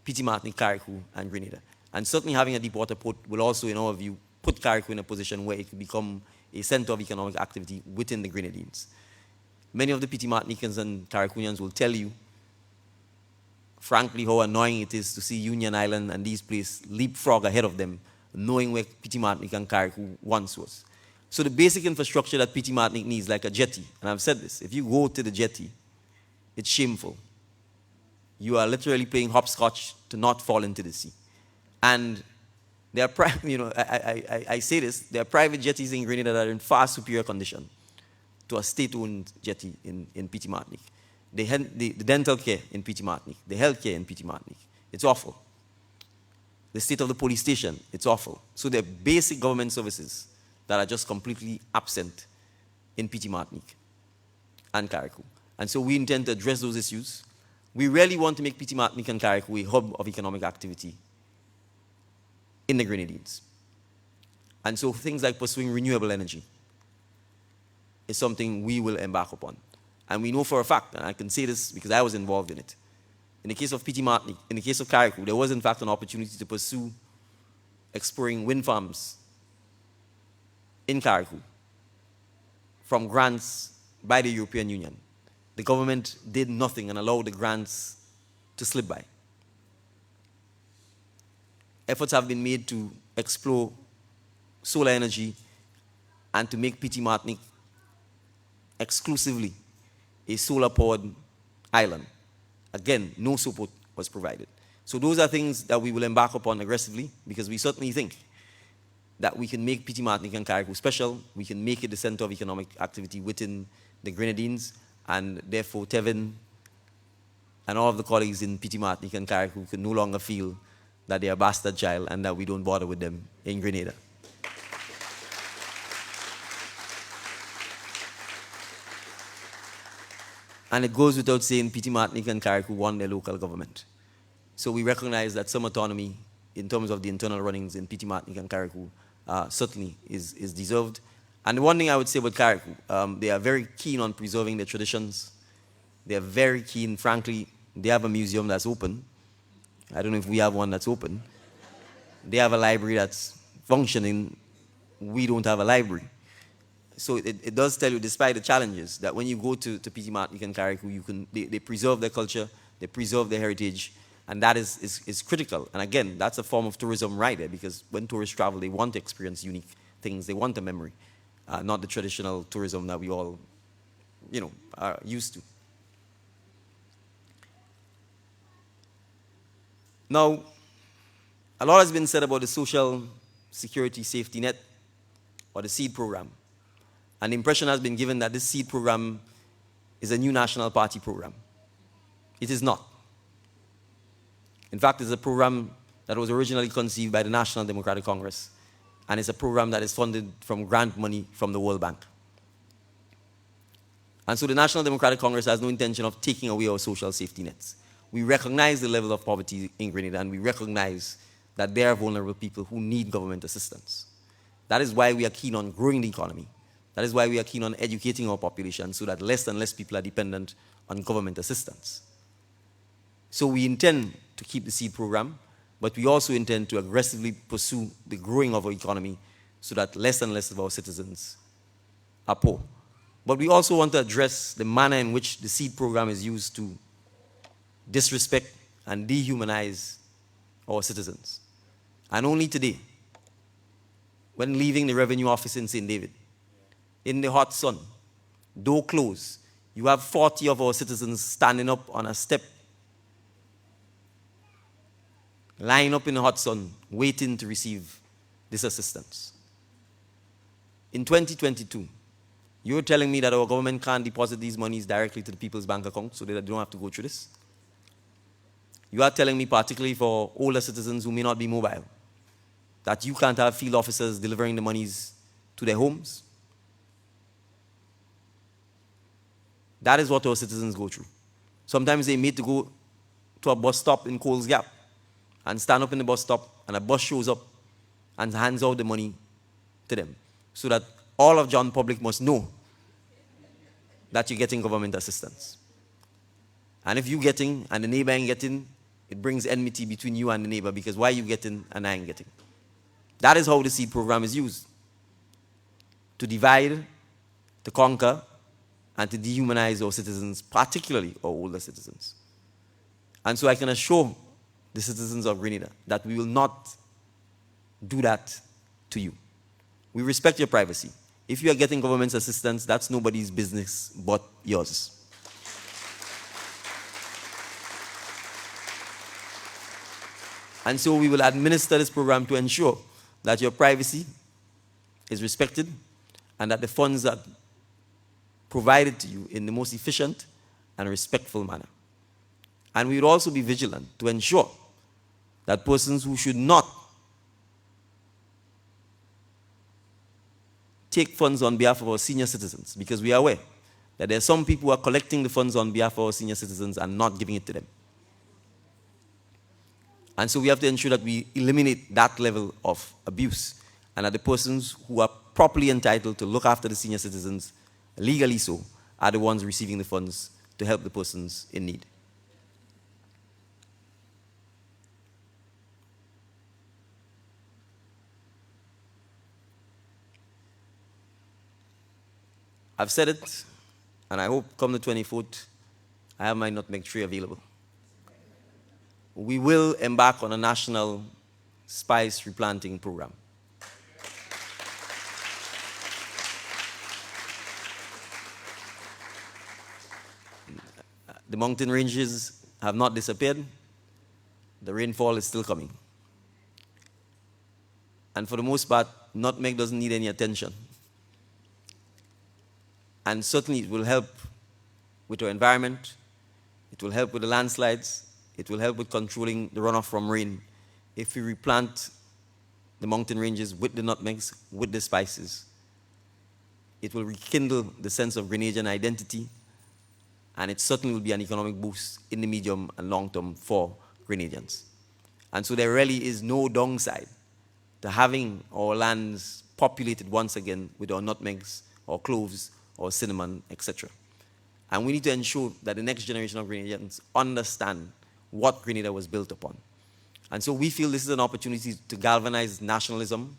Petit Martinique, Carriacou, and Grenada. And certainly having a deep water port will also, in our view, put Carriacou in a position where it could become a center of economic activity within the Grenadines. Many of the Petit Martinicans and Carriacouians will tell you, frankly, how annoying it is to see Union Island and these places leapfrog ahead of them, knowing where Petit Martinique and Carriacou once was. So the basic infrastructure that Petit Martinique needs, like a jetty, and I've said this, if you go to the jetty, it's shameful. You are literally playing hopscotch to not fall into the sea. And there are, I say this, there are private jetties in Grenada that are in far superior condition to a state-owned jetty in Petit Martinique. The dental care in Petit Martinique, the health care in Petit Martinique, it's awful. The state of the police station, it's awful. So there are basic government services that are just completely absent in Petit Martinique and Carriacou. And so we intend to address those issues. We really want to make Petit Martinique and Carriacou a hub of economic activity in the Grenadines. And so things like pursuing renewable energy is something we will embark upon. And we know for a fact, and I can say this because I was involved in it, in the case of Petit Martinique, in the case of Carriacou, there was in fact an opportunity to pursue exploring wind farms in Carriacou from grants by the European Union. The government did nothing and allowed the grants to slip by. Efforts have been made to explore solar energy and to make Petit Martinique exclusively a solar-powered island. Again, no support was provided. So those are things that we will embark upon aggressively because we certainly think that we can make Petit Martinique and Carriacou special. We can make it the center of economic activity within the Grenadines, and therefore Tevin and all of the colleagues in Petit Martinique and Carriacou can no longer feel that they are bastard child and that we don't bother with them in Grenada. And it goes without saying, Petit Martinique and Carriacou won their local government. So we recognize that some autonomy in terms of the internal runnings in Petit Martinique and Carriacou certainly is deserved. And the one thing I would say about Carriacou, they are very keen on preserving their traditions. They are very keen, frankly, they have a museum that's open. I don't know if we have one that's open. They have a library that's functioning. We don't have a library. So it does tell you, despite the challenges, that when you go to Petit Martinique and Carriacou, they preserve their culture, they preserve their heritage, and that is critical. And again, that's a form of tourism right there, because when tourists travel, they want to experience unique things. They want a memory, not the traditional tourism that we all, are used to. Now, a lot has been said about the social security safety net, or the SEED program. And the impression has been given that this SEED program is a new National Party program. It is not. In fact, it's a program that was originally conceived by the National Democratic Congress, and it's a program that is funded from grant money from the World Bank. And so the National Democratic Congress has no intention of taking away our social safety nets. We recognize the level of poverty in Grenada, and we recognize that there are vulnerable people who need government assistance. That is why we are keen on growing the economy. That is why we are keen on educating our population so that less and less people are dependent on government assistance. So we intend to keep the seed program, but we also intend to aggressively pursue the growing of our economy so that less and less of our citizens are poor. But we also want to address the manner in which the seed program is used to disrespect and dehumanize our citizens. And only today, when leaving the revenue office in St. David, in the hot sun, door closed, you have 40 of our citizens standing up on a step, lying up in the hot sun, waiting to receive this assistance. In 2022, you're telling me that our government can't deposit these monies directly to the people's bank account so that they don't have to go through this? You are telling me, particularly for older citizens who may not be mobile, that you can't have field officers delivering the monies to their homes? That is what our citizens go through. Sometimes they need to go to a bus stop in Coles Gap and stand up in the bus stop, and a bus shows up and hands out the money to them, so that all of John public must know that you're getting government assistance. And if you're getting and the neighbor ain't getting, it brings enmity between you and the neighbor, because why are you getting and I ain't getting? That is how the seed program is used, to divide, to conquer, and to dehumanize our citizens, particularly our older citizens. And so I can assure the citizens of Grenada that we will not do that to you. We respect your privacy. If you are getting government assistance, that's nobody's business but yours. And so we will administer this program to ensure that your privacy is respected and that the funds are provided to you in the most efficient and respectful manner. And we will also be vigilant to ensure that persons who should not take funds on behalf of our senior citizens, because we are aware that there are some people who are collecting the funds on behalf of our senior citizens and not giving it to them. And so we have to ensure that we eliminate that level of abuse, and that the persons who are properly entitled to look after the senior citizens, legally so, are the ones receiving the funds to help the persons in need. I've said it, and I hope come the 24th, I have my nutmeg tree available. We will embark on a national spice replanting program. The mountain ranges have not disappeared. The rainfall is still coming. And for the most part, nutmeg doesn't need any attention. And certainly it will help with our environment. It will help with the landslides. It will help with controlling the runoff from rain if we replant the mountain ranges with the nutmegs, with the spices. It will rekindle the sense of Grenadian identity, and it certainly will be an economic boost in the medium and long term for Grenadians. And so there really is no downside to having our lands populated once again with our nutmegs, or cloves, or cinnamon, etc. And we need to ensure that the next generation of Grenadians understand what Grenada was built upon. And so we feel this is an opportunity to galvanize nationalism,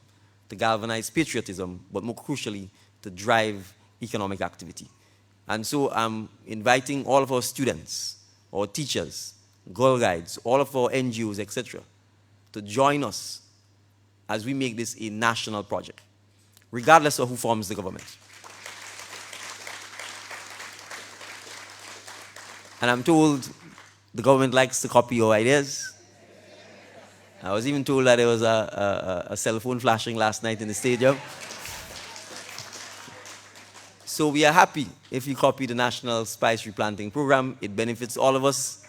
to galvanize patriotism, but more crucially, to drive economic activity. And so I'm inviting all of our students, our teachers, Girl Guides, all of our NGOs, etc., to join us as we make this a national project, regardless of who forms the government. And I'm told the government likes to copy your ideas. I was even told that there was a cell phone flashing last night in the stadium. So we are happy if you copy the National Spice Replanting Program. It benefits all of us.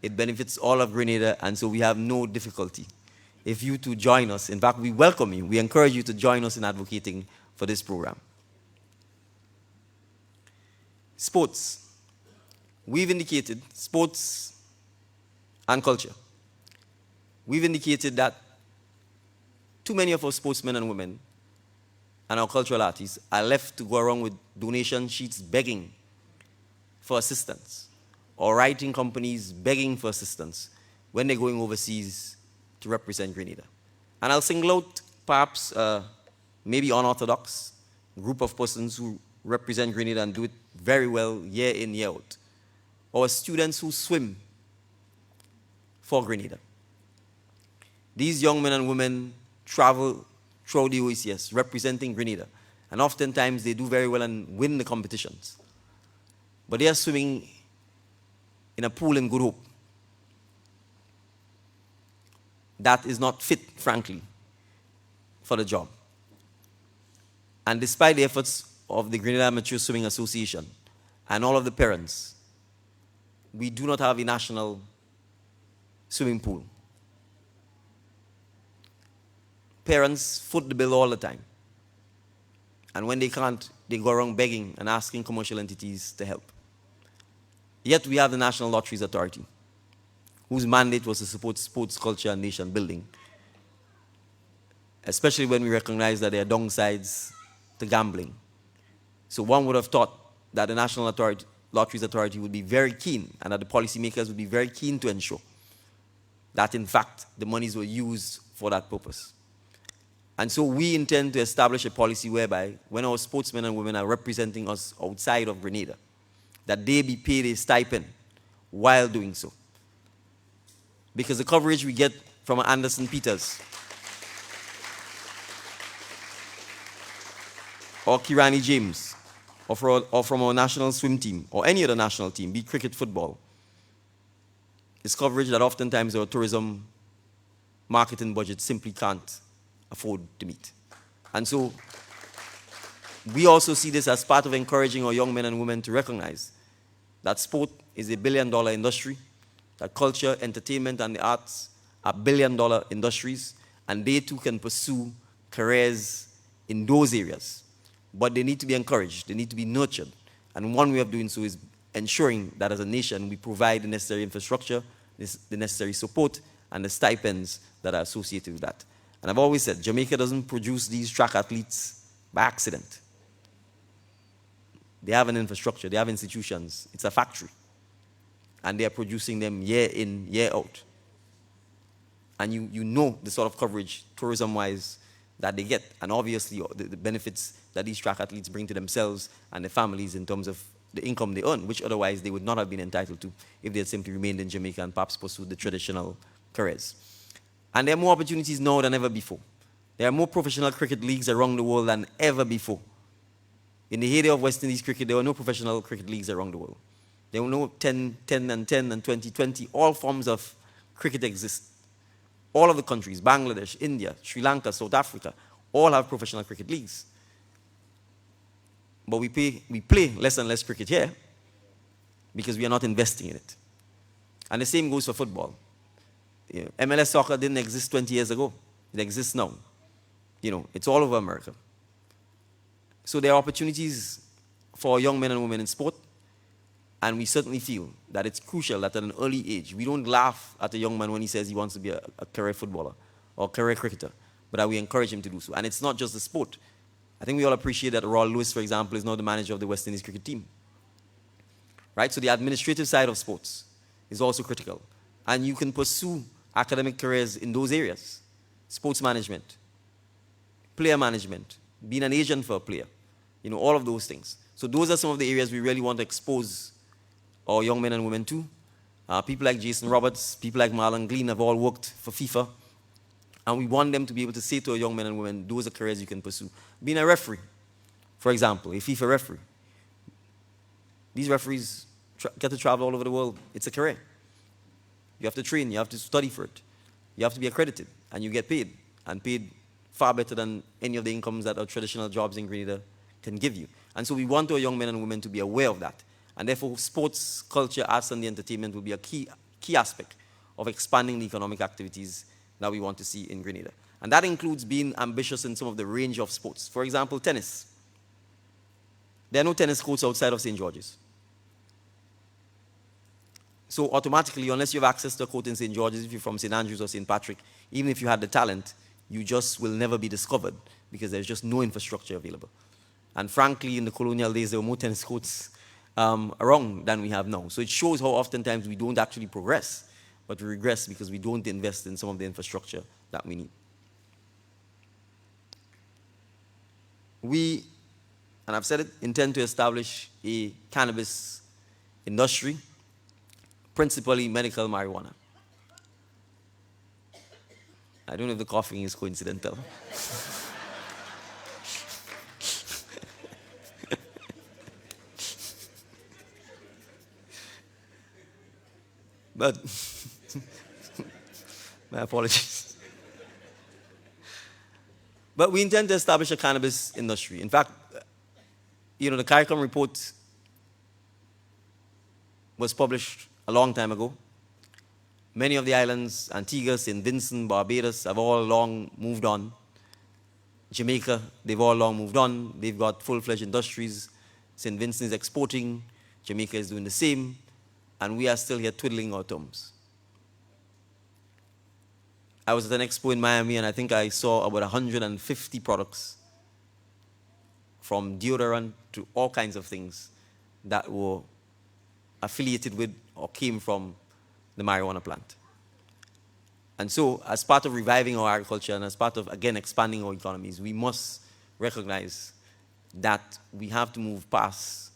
It benefits all of Grenada, and so we have no difficulty if you to join us. In fact, we welcome you. We encourage you to join us in advocating for this program. Sports. We've indicated, sports and culture. We've indicated that too many of our sportsmen and women and our cultural artists are left to go around with donation sheets begging for assistance, or writing companies begging for assistance when they're going overseas to represent Grenada. And I'll single out perhaps maybe unorthodox group of persons who represent Grenada and do it very well year in, year out. Or students who swim for Grenada. These young men and women travel throughout the OECS representing Grenada. And oftentimes they do very well and win the competitions. But they are swimming in a pool in Good Hope that is not fit, frankly, for the job. And despite the efforts of the Grenada Amateur Swimming Association and all of the parents, we do not have a national swimming pool. Parents foot the bill all the time. And when they can't, they go around begging and asking commercial entities to help. Yet we have the National Lotteries Authority, whose mandate was to support sports, culture, and nation building, especially when we recognize that there are downsides to gambling. So one would have thought that the National Lotteries Authority would be very keen, and that the policymakers would be very keen to ensure that, in fact, the monies were used for that purpose. And so we intend to establish a policy whereby when our sportsmen and women are representing us outside of Grenada, that they be paid a stipend while doing so. Because the coverage we get from Anderson Peters or Kirani James or from our national swim team or any other national team, be it cricket, football, is coverage that oftentimes our tourism marketing budget simply can't afford to meet. And so we also see this as part of encouraging our young men and women to recognize that sport is a billion-dollar industry, that culture, entertainment, and the arts are billion-dollar industries, and they too can pursue careers in those areas. But they need to be encouraged, they need to be nurtured. And one way of doing so is ensuring that as a nation we provide the necessary infrastructure, the necessary support, and the stipends that are associated with that. And I've always said, Jamaica doesn't produce these track athletes by accident. They have an infrastructure, they have institutions, it's a factory. And they are producing them year in, year out. And you know the sort of coverage, tourism-wise, that they get. And obviously the benefits that these track athletes bring to themselves and their families in terms of the income they earn, which otherwise they would not have been entitled to if they had simply remained in Jamaica and perhaps pursued the traditional careers. And there are more opportunities now than ever before. There are more professional cricket leagues around the world than ever before. In the heyday of West Indies cricket, there were no professional cricket leagues around the world. There were no 10 and 10 and 20. All forms of cricket exist. All of the countries, Bangladesh, India, Sri Lanka, South Africa, all have professional cricket leagues. But we play less and less cricket here because we are not investing in it. And the same goes for football. You know, MLS soccer didn't exist 20 years ago. It exists now. You know, it's all over America. So there are opportunities for young men and women in sport, and we certainly feel that it's crucial that at an early age, we don't laugh at a young man when he says he wants to be a career footballer or career cricketer, but that we encourage him to do so. And it's not just the sport. I think we all appreciate that Roy Lewis, for example, is now the manager of the West Indies cricket team. Right? So the administrative side of sports is also critical. And you can pursue academic careers in those areas. Sports management, player management, being an agent for a player, you know, all of those things. So those are some of the areas we really want to expose our young men and women to. People like Jason Roberts, people like Marlon Glean have all worked for FIFA. And we want them to be able to say to our young men and women, those are careers you can pursue. Being a referee, for example, a FIFA referee. These referees get to travel all over the world. It's a career. You have to train, you have to study for it. You have to be accredited, and you get paid, and paid far better than any of the incomes that our traditional jobs in Grenada can give you. And so we want our young men and women to be aware of that. And therefore, sports, culture, arts, and the entertainment will be a key aspect of expanding the economic activities that we want to see in Grenada. And that includes being ambitious in some of the range of sports. For example, tennis. There are no tennis courts outside of St. George's. So automatically, unless you have access to a court in St. George's, if you're from St. Andrews or St. Patrick, even if you had the talent, you just will never be discovered because there's just no infrastructure available. And frankly, in the colonial days, there were more tennis courts around than we have now. So it shows how oftentimes we don't actually progress, but we regress because we don't invest in some of the infrastructure that we need. We, and I've said it, intend to establish a cannabis industry, principally medical marijuana. I don't know if the coughing is coincidental. But my apologies. But we intend to establish a cannabis industry. In fact, the CARICOM report was published a long time ago. Many of the islands, Antigua, St. Vincent, Barbados, have all long moved on. Jamaica, they've all long moved on. They've got full-fledged industries. St. Vincent is exporting. Jamaica is doing the same. And we are still here twiddling our thumbs. I was at an expo in Miami, and I think I saw about 150 products, from deodorant to all kinds of things, that were affiliated with or came from the marijuana plant. And so, as part of reviving our agriculture and as part of, again, expanding our economies, we must recognize that we have to move past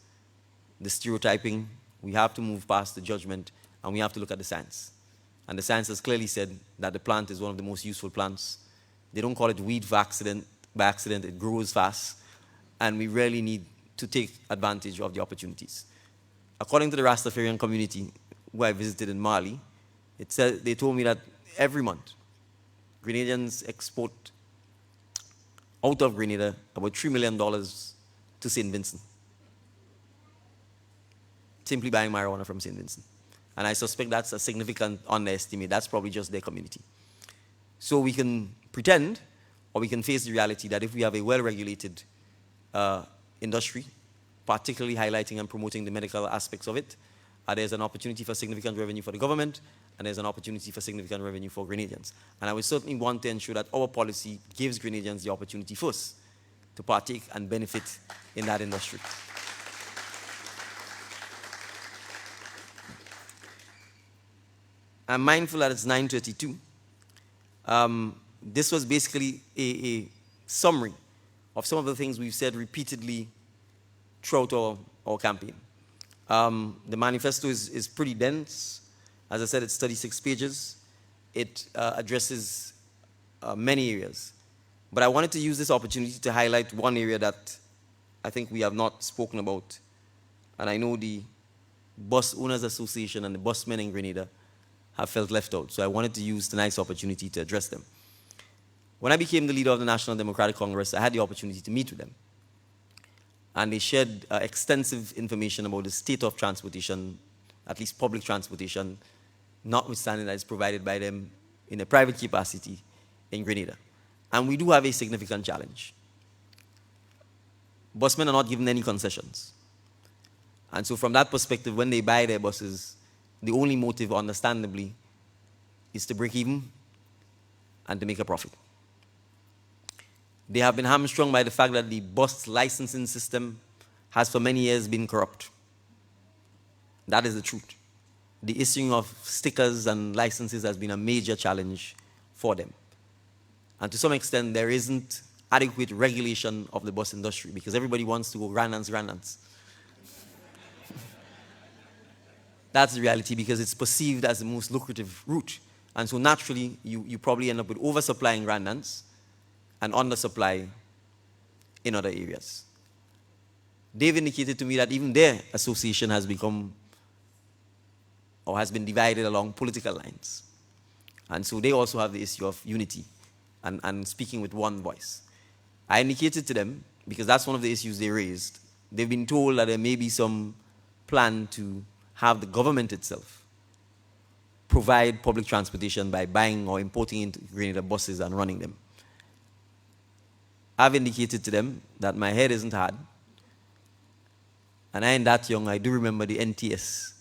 the stereotyping, we have to move past the judgment, and we have to look at the science. And the science has clearly said that the plant is one of the most useful plants. They don't call it weed by accident, it grows fast, and we really need to take advantage of the opportunities. According to the Rastafarian community, who I visited in Mali, they told me that every month, Grenadians export out of Grenada about $3 million to St. Vincent, simply buying marijuana from St. Vincent. And I suspect that's a significant underestimate. That's probably just their community. So we can pretend, or we can face the reality that if we have a well-regulated industry, particularly highlighting and promoting the medical aspects of it, there's an opportunity for significant revenue for the government, and there's an opportunity for significant revenue for Grenadians. And I would certainly want to ensure that our policy gives Grenadians the opportunity first to partake and benefit in that industry. I'm mindful that it's 9:32. This was basically a summary of some of the things we've said repeatedly throughout our campaign. The manifesto is pretty dense. As I said, it's 36 pages. It addresses many areas. But I wanted to use this opportunity to highlight one area that I think we have not spoken about. And I know the Bus Owners Association and the busmen in Grenada have felt left out. So I wanted to use tonight's opportunity to address them. When I became the leader of the National Democratic Congress, I had the opportunity to meet with them. And they shared extensive information about the state of transportation, at least public transportation, notwithstanding that it's provided by them in a private capacity in Grenada. And we do have a significant challenge. Busmen are not given any concessions. And so from that perspective, when they buy their buses, the only motive, understandably, is to break even and to make a profit. They have been hamstrung by the fact that the bus licensing system has for many years been corrupt. That is the truth. The issuing of stickers and licenses has been a major challenge for them. And to some extent, there isn't adequate regulation of the bus industry because everybody wants to go grandance. That's the reality because it's perceived as the most lucrative route. And so naturally, you probably end up with oversupplying grandans and undersupply in other areas. They've indicated to me that even their association has become or has been divided along political lines. And so they also have the issue of unity and speaking with one voice. I indicated to them, because that's one of the issues they raised, they've been told that there may be some plan to have the government itself provide public transportation by buying or importing into Grenada buses and running them. I've indicated to them that my head isn't hard. And I ain't that young. I do remember the NTS.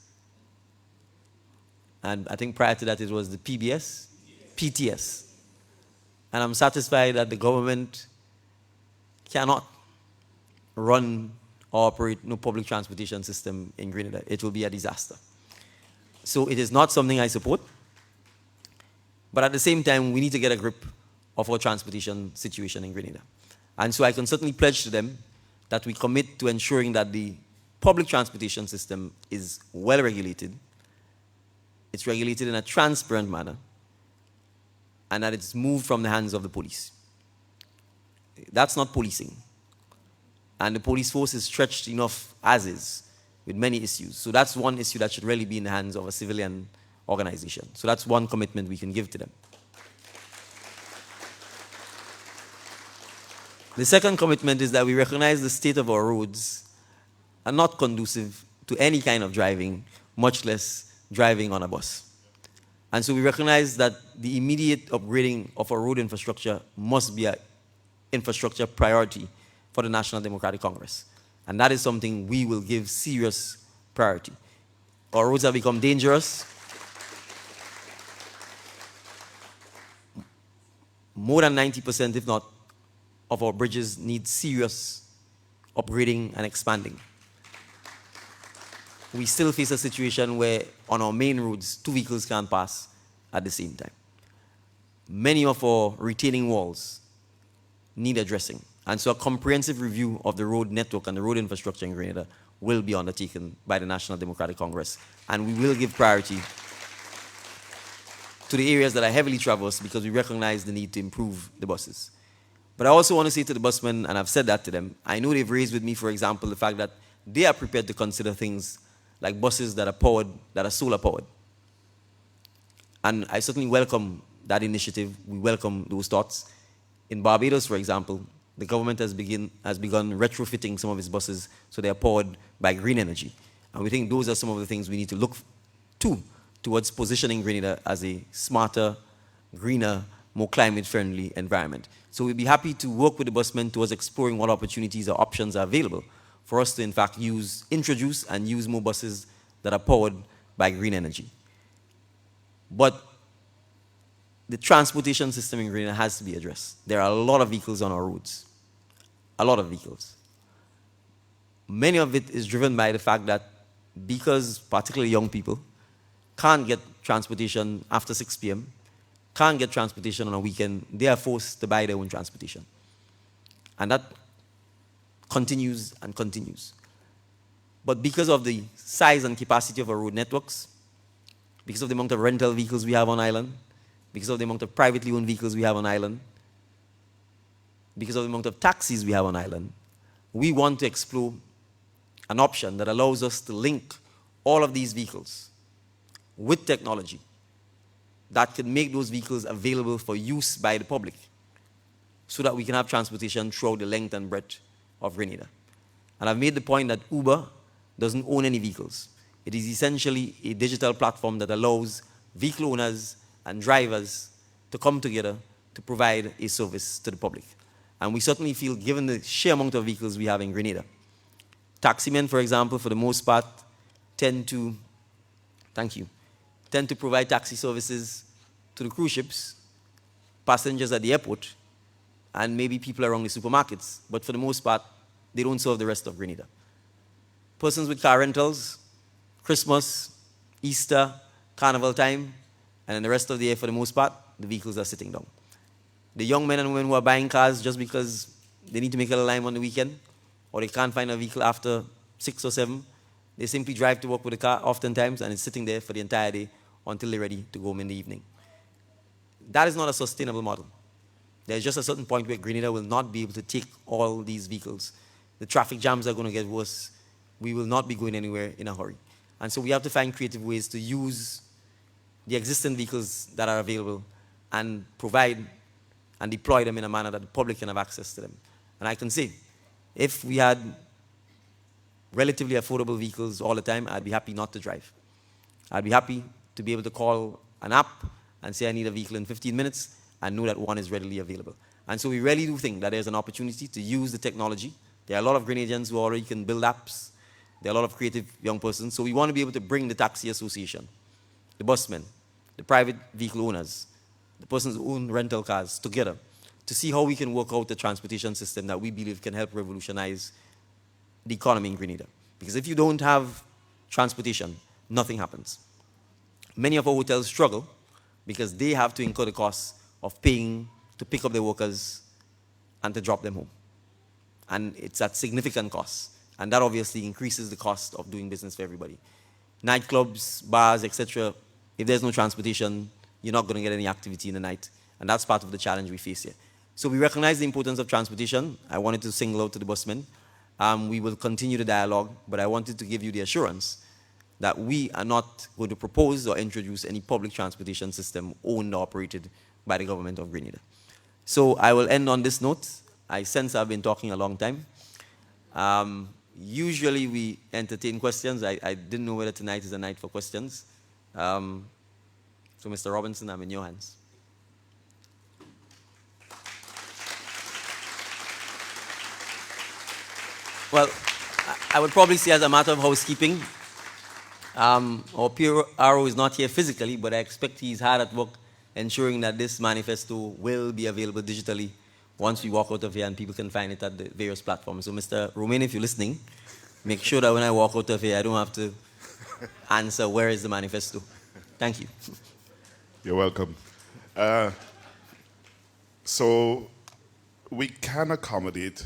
And I think prior to that it was the PBS, PTS. And I'm satisfied that the government cannot run or operate no public transportation system in Grenada. It will be a disaster. So it is not something I support. But at the same time, we need to get a grip of our transportation situation in Grenada. And so I can certainly pledge to them that we commit to ensuring that the public transportation system is well regulated, it's regulated in a transparent manner, and that it's moved from the hands of the police. That's not policing. And the police force is stretched enough as is, with many issues. So that's one issue that should really be in the hands of a civilian organization. So that's one commitment we can give to them. The second commitment is that we recognize the state of our roads are not conducive to any kind of driving, much less driving on a bus. And so we recognize that the immediate upgrading of our road infrastructure must be an infrastructure priority for the National Democratic Congress. And that is something we will give serious priority. Our roads have become dangerous. More than 90%, if not, of our bridges need serious upgrading and expanding. We still face a situation where on our main roads, 2 vehicles can't pass at the same time. Many of our retaining walls need addressing. And so a comprehensive review of the road network and the road infrastructure in Grenada will be undertaken by the National Democratic Congress. And we will give priority to the areas that are heavily traversed because we recognize the need to improve the buses. But I also want to say to the busmen, and I've said that to them, I know they've raised with me, for example, the fact that they are prepared to consider things like buses that are powered, that are solar powered. And I certainly welcome that initiative. We welcome those thoughts. In Barbados, for example, the government has begun retrofitting some of its buses so they are powered by green energy. And we think those are some of the things we need to look to towards positioning Grenada as a smarter, greener, more climate-friendly environment. So we'd be happy to work with the busmen towards exploring what opportunities or options are available for us to, in fact, introduce and use more buses that are powered by green energy. But the transportation system in Grenada has to be addressed. There are a lot of vehicles on our roads. A lot of vehicles. Many of it is driven by the fact that because particularly young people can't get transportation after 6 p.m., can't get transportation on a weekend, they are forced to buy their own transportation. And that continues and continues. But because of the size and capacity of our road networks, because of the amount of rental vehicles we have on island, because of the amount of privately owned vehicles we have on island, because of the amount of taxis we have on island, we want to explore an option that allows us to link all of these vehicles with technology that can make those vehicles available for use by the public so that we can have transportation throughout the length and breadth of Grenada. And I've made the point that Uber doesn't own any vehicles. It is essentially a digital platform that allows vehicle owners and drivers to come together to provide a service to the public. And we certainly feel, given the sheer amount of vehicles we have in Grenada, taximen, for example, for the most part, tend to provide taxi services to the cruise ships, passengers at the airport, and maybe people around the supermarkets. But for the most part, they don't serve the rest of Grenada. Persons with car rentals, Christmas, Easter, Carnival time, and in the rest of the year, for the most part, the vehicles are sitting down. The young men and women who are buying cars just because they need to make a little time on the weekend, or they can't find a vehicle after 6 or 7, they simply drive to work with the car oftentimes, and it's sitting there for the entire day until they're ready to go home in the evening. That is not a sustainable model. There's just a certain point where Grenada will not be able to take all these vehicles. The traffic jams are going to get worse. We will not be going anywhere in a hurry. And so we have to find creative ways to use the existing vehicles that are available and provide and deploy them in a manner that the public can have access to them. And I can say, if we had relatively affordable vehicles all the time, I'd be happy not to drive. I'd be happy to be able to call an app and say I need a vehicle in 15 minutes and know that one is readily available. And so we really do think that there's an opportunity to use the technology. There are a lot of Grenadians who already can build apps. There are a lot of creative young persons. So we want to be able to bring the taxi association, the busmen, the private vehicle owners, the persons who own rental cars together to see how we can work out a transportation system that we believe can help revolutionize the economy in Grenada. Because if you don't have transportation, nothing happens. Many of our hotels struggle because they have to incur the cost of paying to pick up their workers and to drop them home. And it's at significant cost. And that obviously increases the cost of doing business for everybody. Nightclubs, bars, etc., if there's no transportation, you're not going to get any activity in the night. And that's part of the challenge we face here. So we recognize the importance of transportation. I wanted to single out to the busmen. We will continue the dialogue, but I wanted to give you the assurance that we are not going to propose or introduce any public transportation system owned or operated by the government of Grenada. So I will end on this note. I sense I've been talking a long time. Usually we entertain questions. I didn't know whether tonight is a night for questions. So Mr. Robinson, I'm in your hands. Well, I would probably say as a matter of housekeeping, our PRO is not here physically, but I expect he's hard at work ensuring that this manifesto will be available digitally once we walk out of here and people can find it at the various platforms. So Mr. Romain, if you're listening, make sure that when I walk out of here, I don't have to answer where is the manifesto. Thank you. You're welcome. So we can accommodate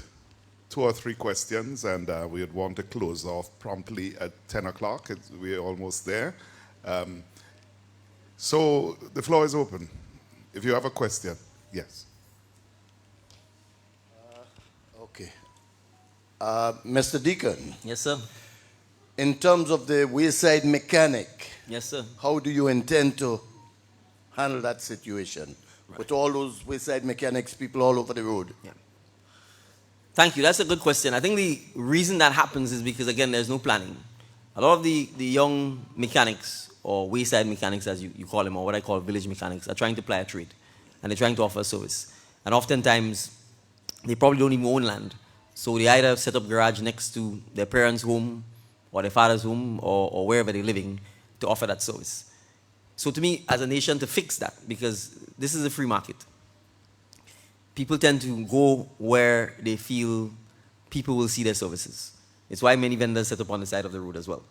2 or 3 questions, and we would want to close off promptly at 10 o'clock. We're almost there. So the floor is open. If you have a question, yes. Okay. Mr. Deacon. Yes, sir. In terms of the wayside mechanic, Yes, sir. how do you intend to handle that situation with all those wayside mechanics, people all over the road? Yeah. Thank you. That's a good question. I think the reason that happens is because, again, there's no planning. A lot of the young mechanics, or wayside mechanics as you call them, or what I call village mechanics, are trying to ply a trade. And they're trying to offer a service. And oftentimes, they probably don't even own land. So they either set up garage next to their parents' home, or their father's home, or wherever they're living, to offer that service. So to me, as a nation, to fix that, because this is a free market, people tend to go where they feel people will see their services. It's why many vendors set up on the side of the road as well.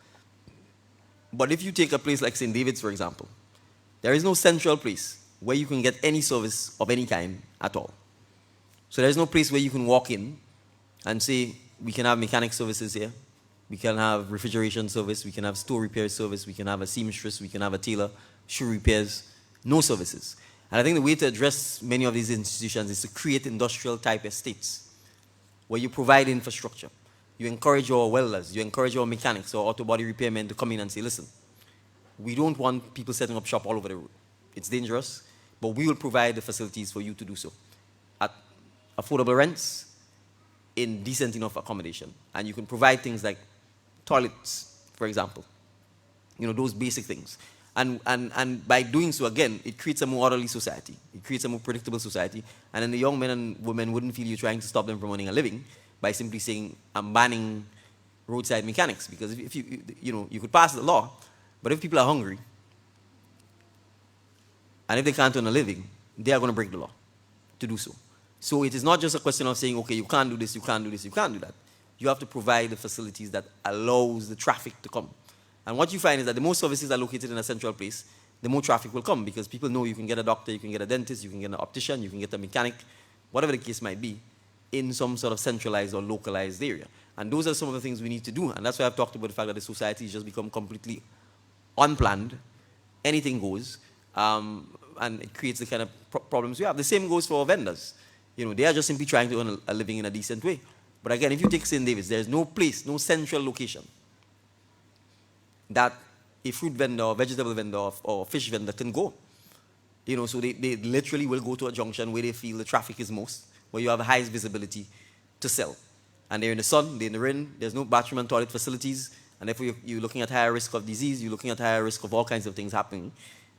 But if you take a place like St. David's, for example, there is no central place where you can get any service of any kind at all. So there's no place where you can walk in and say, we can have mechanic services here, we can have refrigeration service, we can have store repair service, we can have a seamstress, we can have a tailor, shoe repairs, no services. And I think the way to address many of these institutions is to create industrial type estates where you provide infrastructure. You encourage your welders, you encourage your mechanics or auto body repairmen to come in and say, listen, we don't want people setting up shop all over the road. It's dangerous, but we will provide the facilities for you to do so at affordable rents, in decent enough accommodation. And you can provide things like toilets, for example. You know, those basic things. And by doing so, again, it creates a more orderly society. It creates a more predictable society. And then the young men and women wouldn't feel you trying to stop them from earning a living by simply saying, I'm banning roadside mechanics. Because if you could pass the law, but if people are hungry, and if they can't earn a living, they are going to break the law to do so. So it is not just a question of saying, okay, you can't do this, you can't do this, you can't do that. You have to provide the facilities that allows the traffic to come. And what you find is that the more services are located in a central place, the more traffic will come, because people know you can get a doctor, you can get a dentist, you can get an optician, you can get a mechanic, whatever the case might be, in some sort of centralized or localized area. And those are some of the things we need to do. And that's why I've talked about the fact that the society has just become completely unplanned. Anything goes. And it creates the kind of problems we have. The same goes for vendors. You know, they are just simply trying to earn a living in a decent way. But again, if you take St. David's, there's no place, no central location that a fruit vendor, or vegetable vendor, or fish vendor can go. You know, so they literally will go to a junction where they feel the traffic is most, where you have the highest visibility to sell. And they're in the sun, they're in the rain, there's no bathroom and toilet facilities, and therefore you're looking at higher risk of disease, you're looking at higher risk of all kinds of things happening,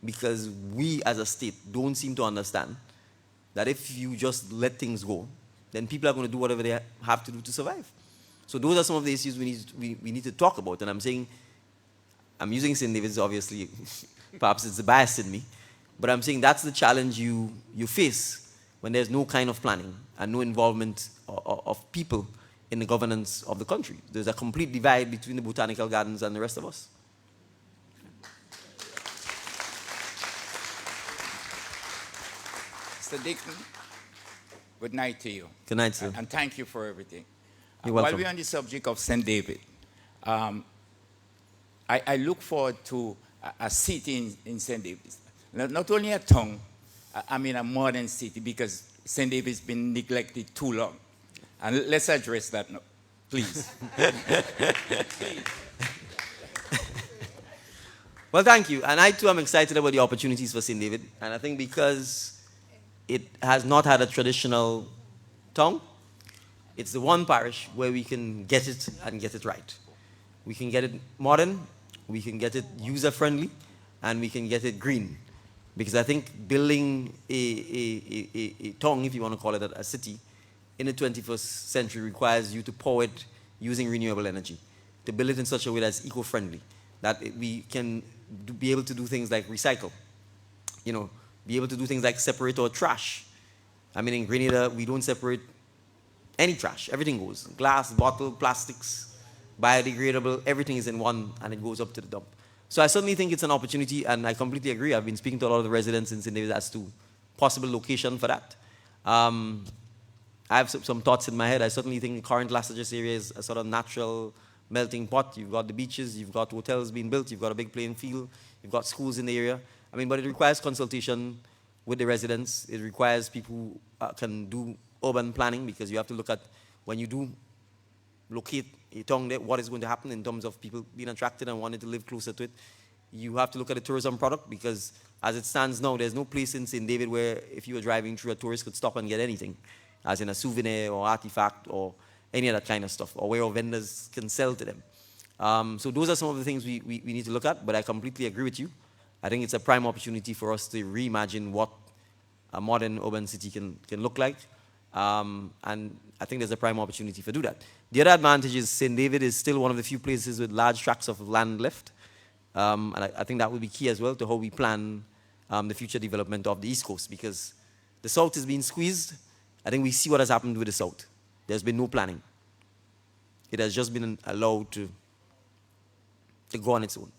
because we as a state don't seem to understand that if you just let things go, then people are going to do whatever they have to do to survive. So those are some of the issues we need to talk about. And I'm saying, I'm using St. David's, obviously, perhaps it's a bias in me, but I'm saying that's the challenge you face when there's no kind of planning and no involvement of people in the governance of the country. There's a complete divide between the botanical gardens and the rest of us. Mr. Dixon, good night to you. Good night, sir. And thank you for everything. You're While welcome. we're on the subject of St. David, I look forward to a city in St. David. Not only a town, I mean a modern city, because St. David's been neglected too long. And let's address that now, please. Well, thank you. And I too am excited about the opportunities for St. David. And I think because it has not had a traditional tongue, it's the one parish where we can get it and get it right. We can get it modern, we can get it user-friendly, and we can get it green. Because I think building a tongue, if you want to call it a city, in the 21st century requires you to power it using renewable energy, to build it in such a way that's eco-friendly, that we can be able to do things like recycle, be able to do things like separate our trash. I mean, in Grenada, we don't separate any trash. Everything goes. Glass, bottle, plastics, biodegradable, everything is in one, and it goes up to the dump. So I certainly think it's an opportunity, and I completely agree. I've been speaking to a lot of the residents in St. David as to possible location for that. I have some thoughts in my head. I certainly think the current Las Vegas area is a sort of natural melting pot. You've got the beaches, you've got hotels being built, you've got a big playing field, you've got schools in the area. I mean, but it requires consultation with the residents. It requires people who can do urban planning, because you have to look at, when you do locate a town there, what is going to happen in terms of people being attracted and wanting to live closer to it. You have to look at the tourism product, because as it stands now, there's no place in St. David where if you were driving through, a tourist could stop and get anything, as in a souvenir or artifact or any of that kind of stuff, or where our vendors can sell to them. So those are some of the things we need to look at, but I completely agree with you. I think it's a prime opportunity for us to reimagine what a modern urban city can look like. And I think there's a prime opportunity for do that. The other advantage is St. David is still one of the few places with large tracts of land left. And I think that will be key as well to how we plan the future development of the East Coast, because the South is being squeezed. I think we see what has happened with the South. There's been no planning. It has just been allowed to go on its own.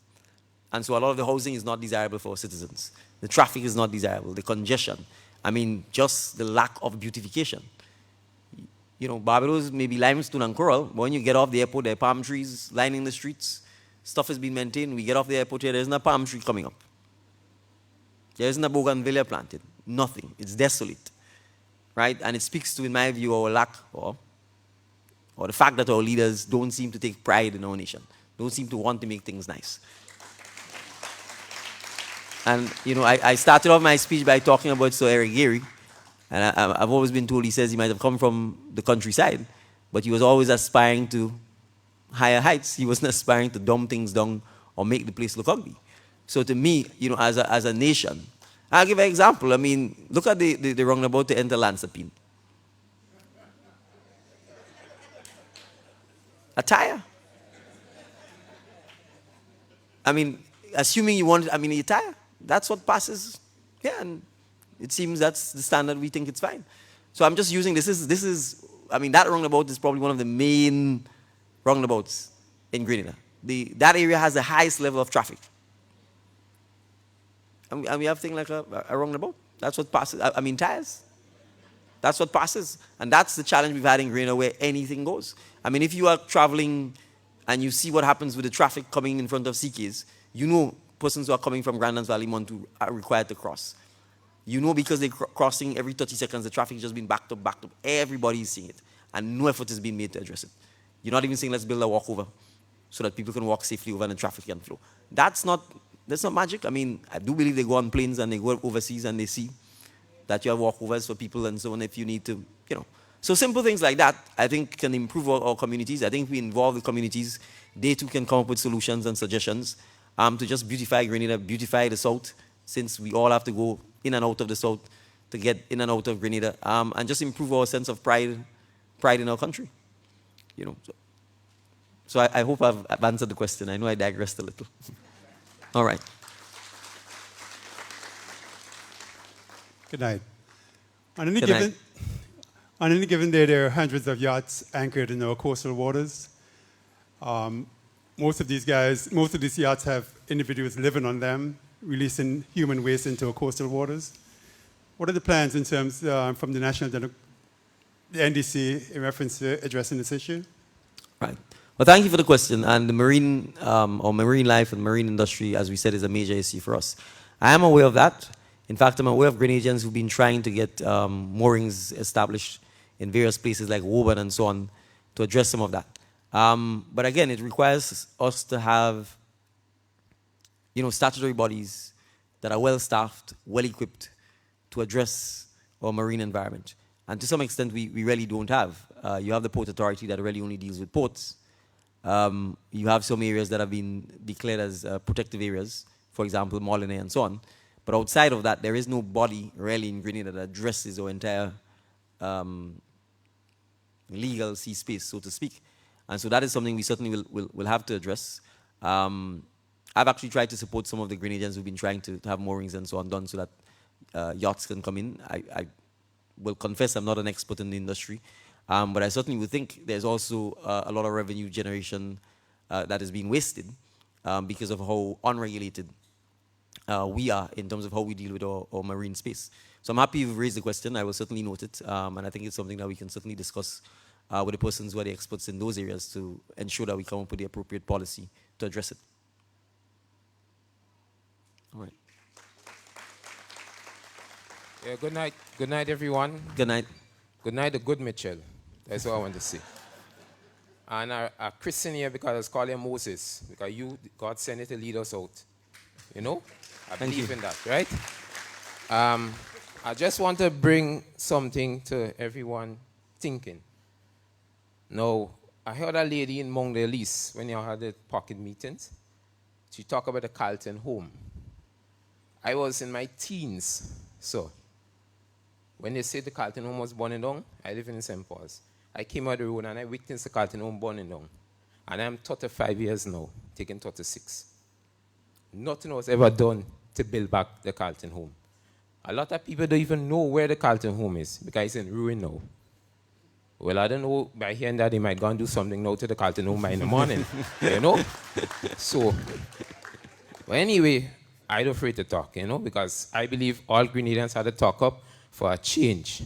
And so a lot of the housing is not desirable for our citizens. The traffic is not desirable, the congestion. I mean, just the lack of beautification. Barbados may be limestone and coral, but when you get off the airport, there are palm trees lining the streets. Stuff is being maintained. We get off the airport here, there isn't a palm tree coming up. There isn't a bougainvillea planted. Nothing. It's desolate. Right? And it speaks to, in my view, our lack, or the fact that our leaders don't seem to take pride in our nation, don't seem to want to make things nice. And, I started off my speech by talking about Sir Eric Gairy, and I've always been told he says he might have come from the countryside, but he was always aspiring to higher heights. He wasn't aspiring to dumb things down or make the place look ugly. So to me, as a nation, I'll give an example. I mean, look at the roundabout to enter Lansapine. A tire. I mean, assuming you want, a tire. That's what passes. Yeah, and it seems that's the standard. We think it's fine. So I'm just using this is that roundabout is probably one of the main roundabouts in Grenada. That area has the highest level of traffic. And we have things like a roundabout. That's what passes. Tires. That's what passes. And that's the challenge we've had in Grenada, where anything goes. If you are traveling and you see what happens with the traffic coming in front of CKs, persons who are coming from Grandlands Valley Montu are required to cross. Because they're crossing every 30 seconds, the traffic has just been backed up. Everybody is seeing it. And no effort is being made to address it. You're not even saying, let's build a walkover so that people can walk safely over and the traffic can flow. That's not magic. I do believe they go on planes and they go overseas and they see that you have walkovers for people and so on if you need to, So simple things like that, I think, can improve our communities. I think we involve the communities. They too can come up with solutions and suggestions to just beautify Grenada, beautify the South, since we all have to go in and out of the South to get in and out of Grenada, and just improve our sense of pride in our country. So I hope I've answered the question. I know I digressed a little. All right. Good night. On any Good night. given on any given day, there are hundreds of yachts anchored in our coastal waters. Most of these yachts have individuals living on them, releasing human waste into our coastal waters. What are the plans in terms from the the NDC in reference to addressing this issue? Right. Well, thank you for the question. And the marine or marine life and marine industry, as we said, is a major issue for us. I am aware of that. In fact, I'm aware of Grenadians who've been trying to get moorings established in various places like Woburn and so on to address some of that. But again, it requires us to have, statutory bodies that are well-staffed, well-equipped to address our marine environment. And to some extent, we really don't have. You have the Port Authority that really only deals with ports. You have some areas that have been declared as protective areas, for example, Molineux and so on. But outside of that, there is no body really in Grenada that addresses our entire legal sea space, so to speak. And so that is something we certainly will have to address. I've actually tried to support some of the Grenadians who've been trying to have moorings and so on done so that yachts can come in. I will confess I'm not an expert in the industry, but I certainly would think there's also a lot of revenue generation that is being wasted because of how unregulated we are in terms of how we deal with our marine space. So I'm happy you've raised the question. I will certainly note it, and I think it's something that we can certainly discuss with the persons who are the experts in those areas to ensure that we come up with the appropriate policy to address it. All right. Yeah, good night. Good night, everyone. Good night. Good night, the good Mitchell. That's what I want to say. And I christen here because I was calling Moses, because God sent you to lead us out. You know? I believe in that, right? I just want to bring something to everyone thinking. Now, I heard a lady in Mount Elise when you had the pocket meetings. She talked about the Carlton home. I was in my teens, so when they said the Carlton home was burning down, I live in St. Paul's. I came out the road and I witnessed the Carlton home burning down. And I'm 35 years now, taking 36. Nothing was ever done to build back the Carlton home. A lot of people don't even know where the Carlton home is because it's in ruin now. Well, I don't know, by hearing that they might go and do something now to the Carlton home by in the morning, you know? So, but anyway, I'm not afraid to talk, because I believe all Grenadians had to talk up for a change.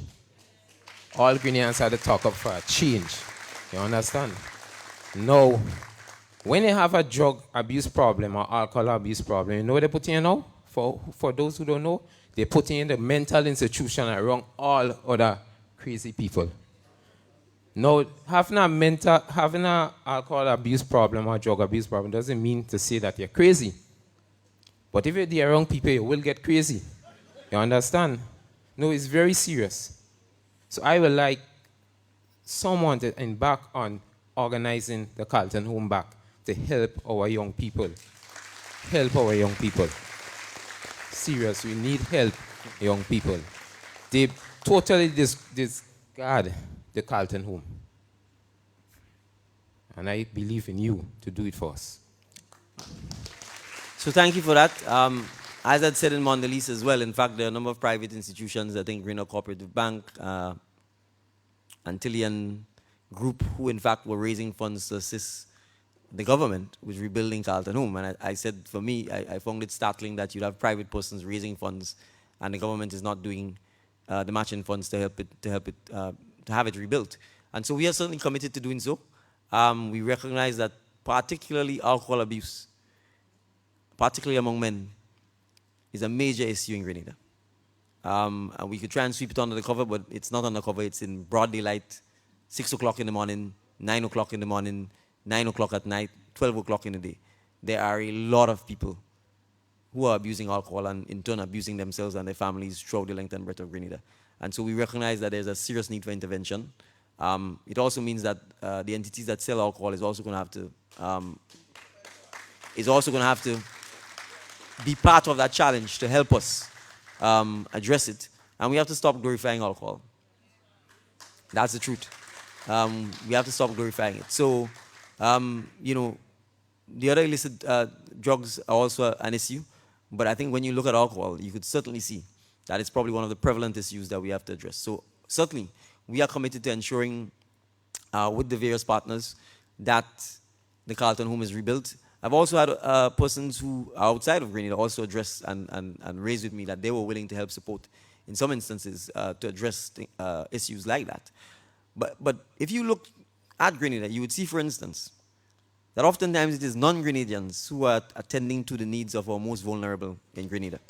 All Grenadians had to talk up for a change. You understand? Now, when you have a drug abuse problem or alcohol abuse problem, you know what they put in now? For those who don't know, they put in the mental institution around all other crazy people. Now, having an alcohol abuse problem or drug abuse problem doesn't mean to say that you're crazy. But if you're the wrong people, you will get crazy. You understand? No, it's very serious. So I would like someone to embark on organizing the Carlton home back to help our young people. Help our young people. Serious, we need help, young people. They totally discard the Carlton home. And I believe in you to do it for us. So thank you for that. As I'd said in Mondelez as well, in fact, there are a number of private institutions, I think Greener Cooperative Bank, Antillian Group, who in fact were raising funds to assist the government with rebuilding Carlton Home. And I said, for me, I found it startling that you'd have private persons raising funds and the government is not doing the matching funds to have it rebuilt. And so we are certainly committed to doing so. We recognize that particularly alcohol abuse, particularly among men, is a major issue in Grenada. And we could try and sweep it under the cover, but it's not under cover. It's in broad daylight, 6 o'clock in the morning, 9 o'clock in the morning, 9 o'clock at night, 12 o'clock in the day. There are a lot of people who are abusing alcohol and in turn abusing themselves and their families throughout the length and breadth of Grenada. And so we recognize that there's a serious need for intervention. It also means that the entities that sell alcohol is also going to have to be part of that challenge to help us address it. And we have to stop glorifying alcohol. That's the truth. We have to stop glorifying it. So, the other illicit drugs are also an issue. But I think when you look at alcohol, you could certainly see That is probably one of the prevalent issues that we have to address. So certainly, we are committed to ensuring with the various partners that the Carlton home is rebuilt. I've also had persons who are outside of Grenada also address and raise with me that they were willing to help support in some instances to address issues like that. But if you look at Grenada, you would see, for instance, that oftentimes it is non-Grenadians who are attending to the needs of our most vulnerable in Grenada.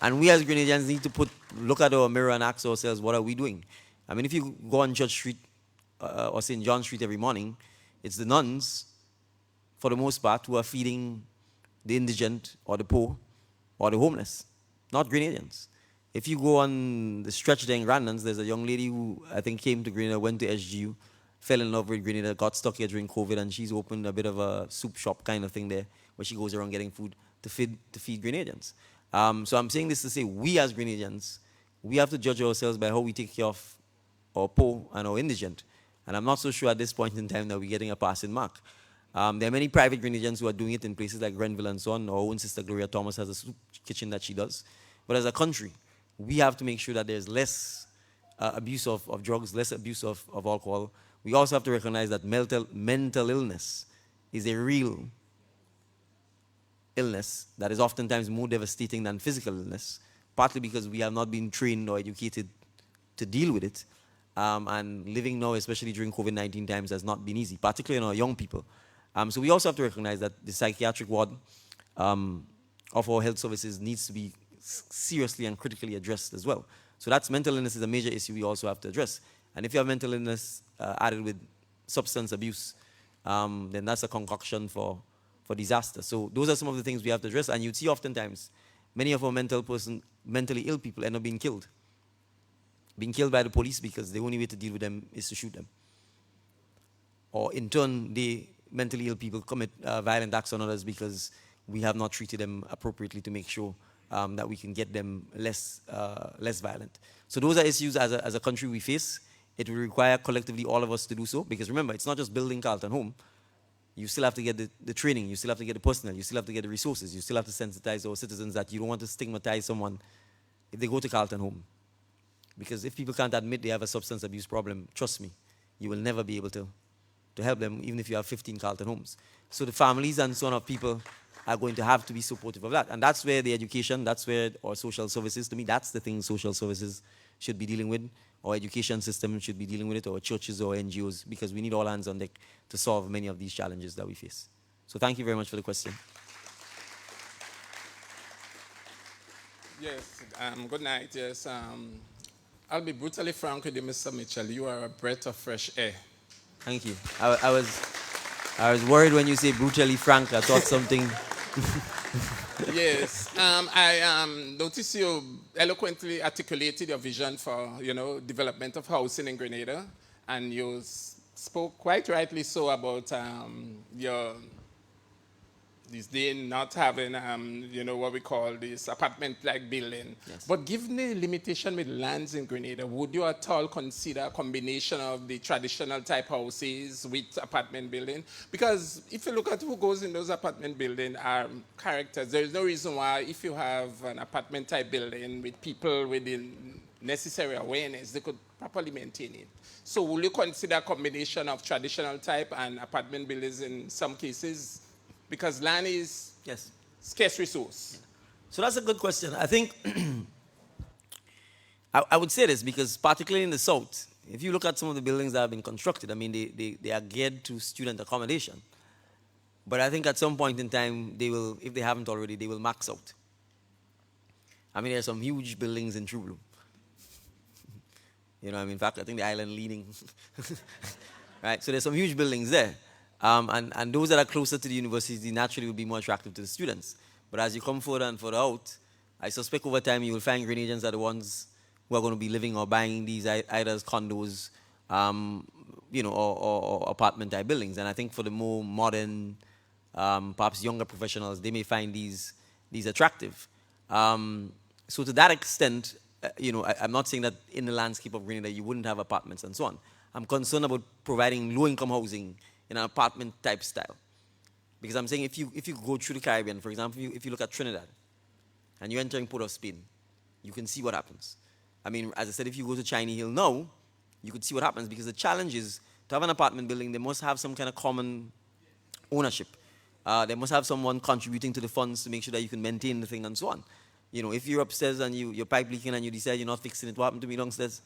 And we as Grenadians need to look at our mirror and ask ourselves, what are we doing? I mean, if you go on Church Street or St. John Street every morning, it's the nuns, for the most part, who are feeding the indigent or the poor or the homeless, not Grenadians. If you go on the stretch there in Grandlands, there's a young lady who I think came to Grenada, went to SGU, fell in love with Grenada, got stuck here during COVID, and she's opened a bit of a soup shop kind of thing there, where she goes around getting food to feed Grenadians. So I'm saying this to say, we as Grenadians, we have to judge ourselves by how we take care of our poor and our indigent. And I'm not so sure at this point in time that we're getting a passing mark. There are many private Grenadians who are doing it in places like Grenville and so on. Our own sister Gloria Thomas has a soup kitchen that she does. But as a country, we have to make sure that there's less abuse of drugs, less abuse of alcohol. We also have to recognize that mental illness is a real illness that is oftentimes more devastating than physical illness, partly because we have not been trained or educated to deal with it. And living now, especially during COVID-19 times, has not been easy, particularly in our young people. So we also have to recognize that the psychiatric ward of our health services needs to be seriously and critically addressed as well. So that's mental illness is a major issue we also have to address. And if you have mental illness added with substance abuse, then that's a concoction for disaster. So those are some of the things we have to address. And you'd see oftentimes many of our mentally ill people end up being killed by the police because the only way to deal with them is to shoot them. Or in turn, the mentally ill people commit violent acts on others because we have not treated them appropriately to make sure that we can get them less violent. So those are issues as a country we face. It will require collectively all of us to do so, because remember, it's not just building Carlton home. You still have to get the training, you still have to get the personnel, you still have to get the resources, you still have to sensitize our citizens that you don't want to stigmatize someone if they go to Carlton home. Because if people can't admit they have a substance abuse problem, trust me, you will never be able to help them, even if you have 15 Carlton homes. So the families and so on of people are going to have to be supportive of that. And that's where the education, that's where our social services, to me, that's the thing social services should be dealing with. Our education system should be dealing with it, or churches or NGOs, because we need all hands on deck to solve many of these challenges that we face. So thank you very much for the question. Yes, good night. Yes, I'll be brutally frank with you, Mr. Mitchell. You are a breath of fresh air. Thank you. I was worried when you say brutally frank. I thought something. Yes, I noticed you eloquently articulated your vision for, development of housing in Grenada, and you spoke quite rightly so about your this day not having, what we call this apartment-like building. Yes. But given the limitation with lands in Grenada, would you at all consider a combination of the traditional type houses with apartment building? Because if you look at who goes in those apartment building are characters. There is no reason why, if you have an apartment type building with people with the necessary awareness, they could properly maintain it. So will you consider a combination of traditional type and apartment buildings in some cases? Because land is scarce resource. So that's a good question. I think I would say this because particularly in the South, if you look at some of the buildings that have been constructed, I mean, they are geared to student accommodation. But I think at some point in time, they will, if they haven't already, they will max out. I mean, there's some huge buildings in True Blue. In fact, I think the island leading. Right? So there's some huge buildings there. And those that are closer to the university naturally will be more attractive to the students. But as you come further and further out, I suspect over time you will find Grenadians are the ones who are going to be living or buying these either as condos, or apartment-type buildings. And I think for the more modern, perhaps younger professionals, they may find these attractive. So to that extent, I'm not saying that in the landscape of Grenada you wouldn't have apartments and so on. I'm concerned about providing low-income housing in an apartment-type style. Because I'm saying if you go through the Caribbean, for example, if you look at Trinidad, and you're entering Port of Spain, you can see what happens. I mean, as I said, if you go to Chinese Hill now, you could see what happens, because the challenge is to have an apartment building, they must have some kind of common ownership. They must have someone contributing to the funds to make sure that you can maintain the thing and so on. You know, if you're upstairs and your pipe leaking and you decide you're not fixing it, what happened to me downstairs?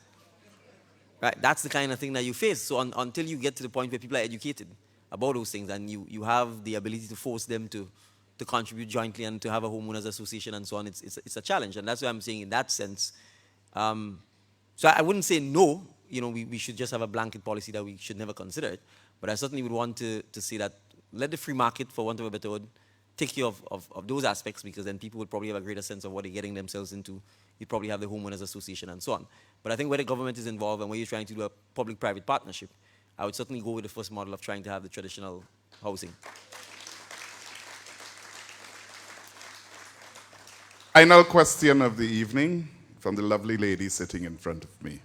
Right? That's the kind of thing that you face. So until you get to the point where people are educated about those things and you have the ability to force them to contribute jointly and to have a homeowners association and so on, it's a challenge. And that's why I'm saying in that sense. So I wouldn't say no, you know, we should just have a blanket policy that we should never consider it. But I certainly would want to say that let the free market, for want of a better word, take care of those aspects, because then people would probably have a greater sense of what they're getting themselves into. You'd probably have the homeowners association and so on. But I think where the government is involved and where you're trying to do a public-private partnership, I would certainly go with the first model of trying to have the traditional housing. Final question of the evening from the lovely lady sitting in front of me.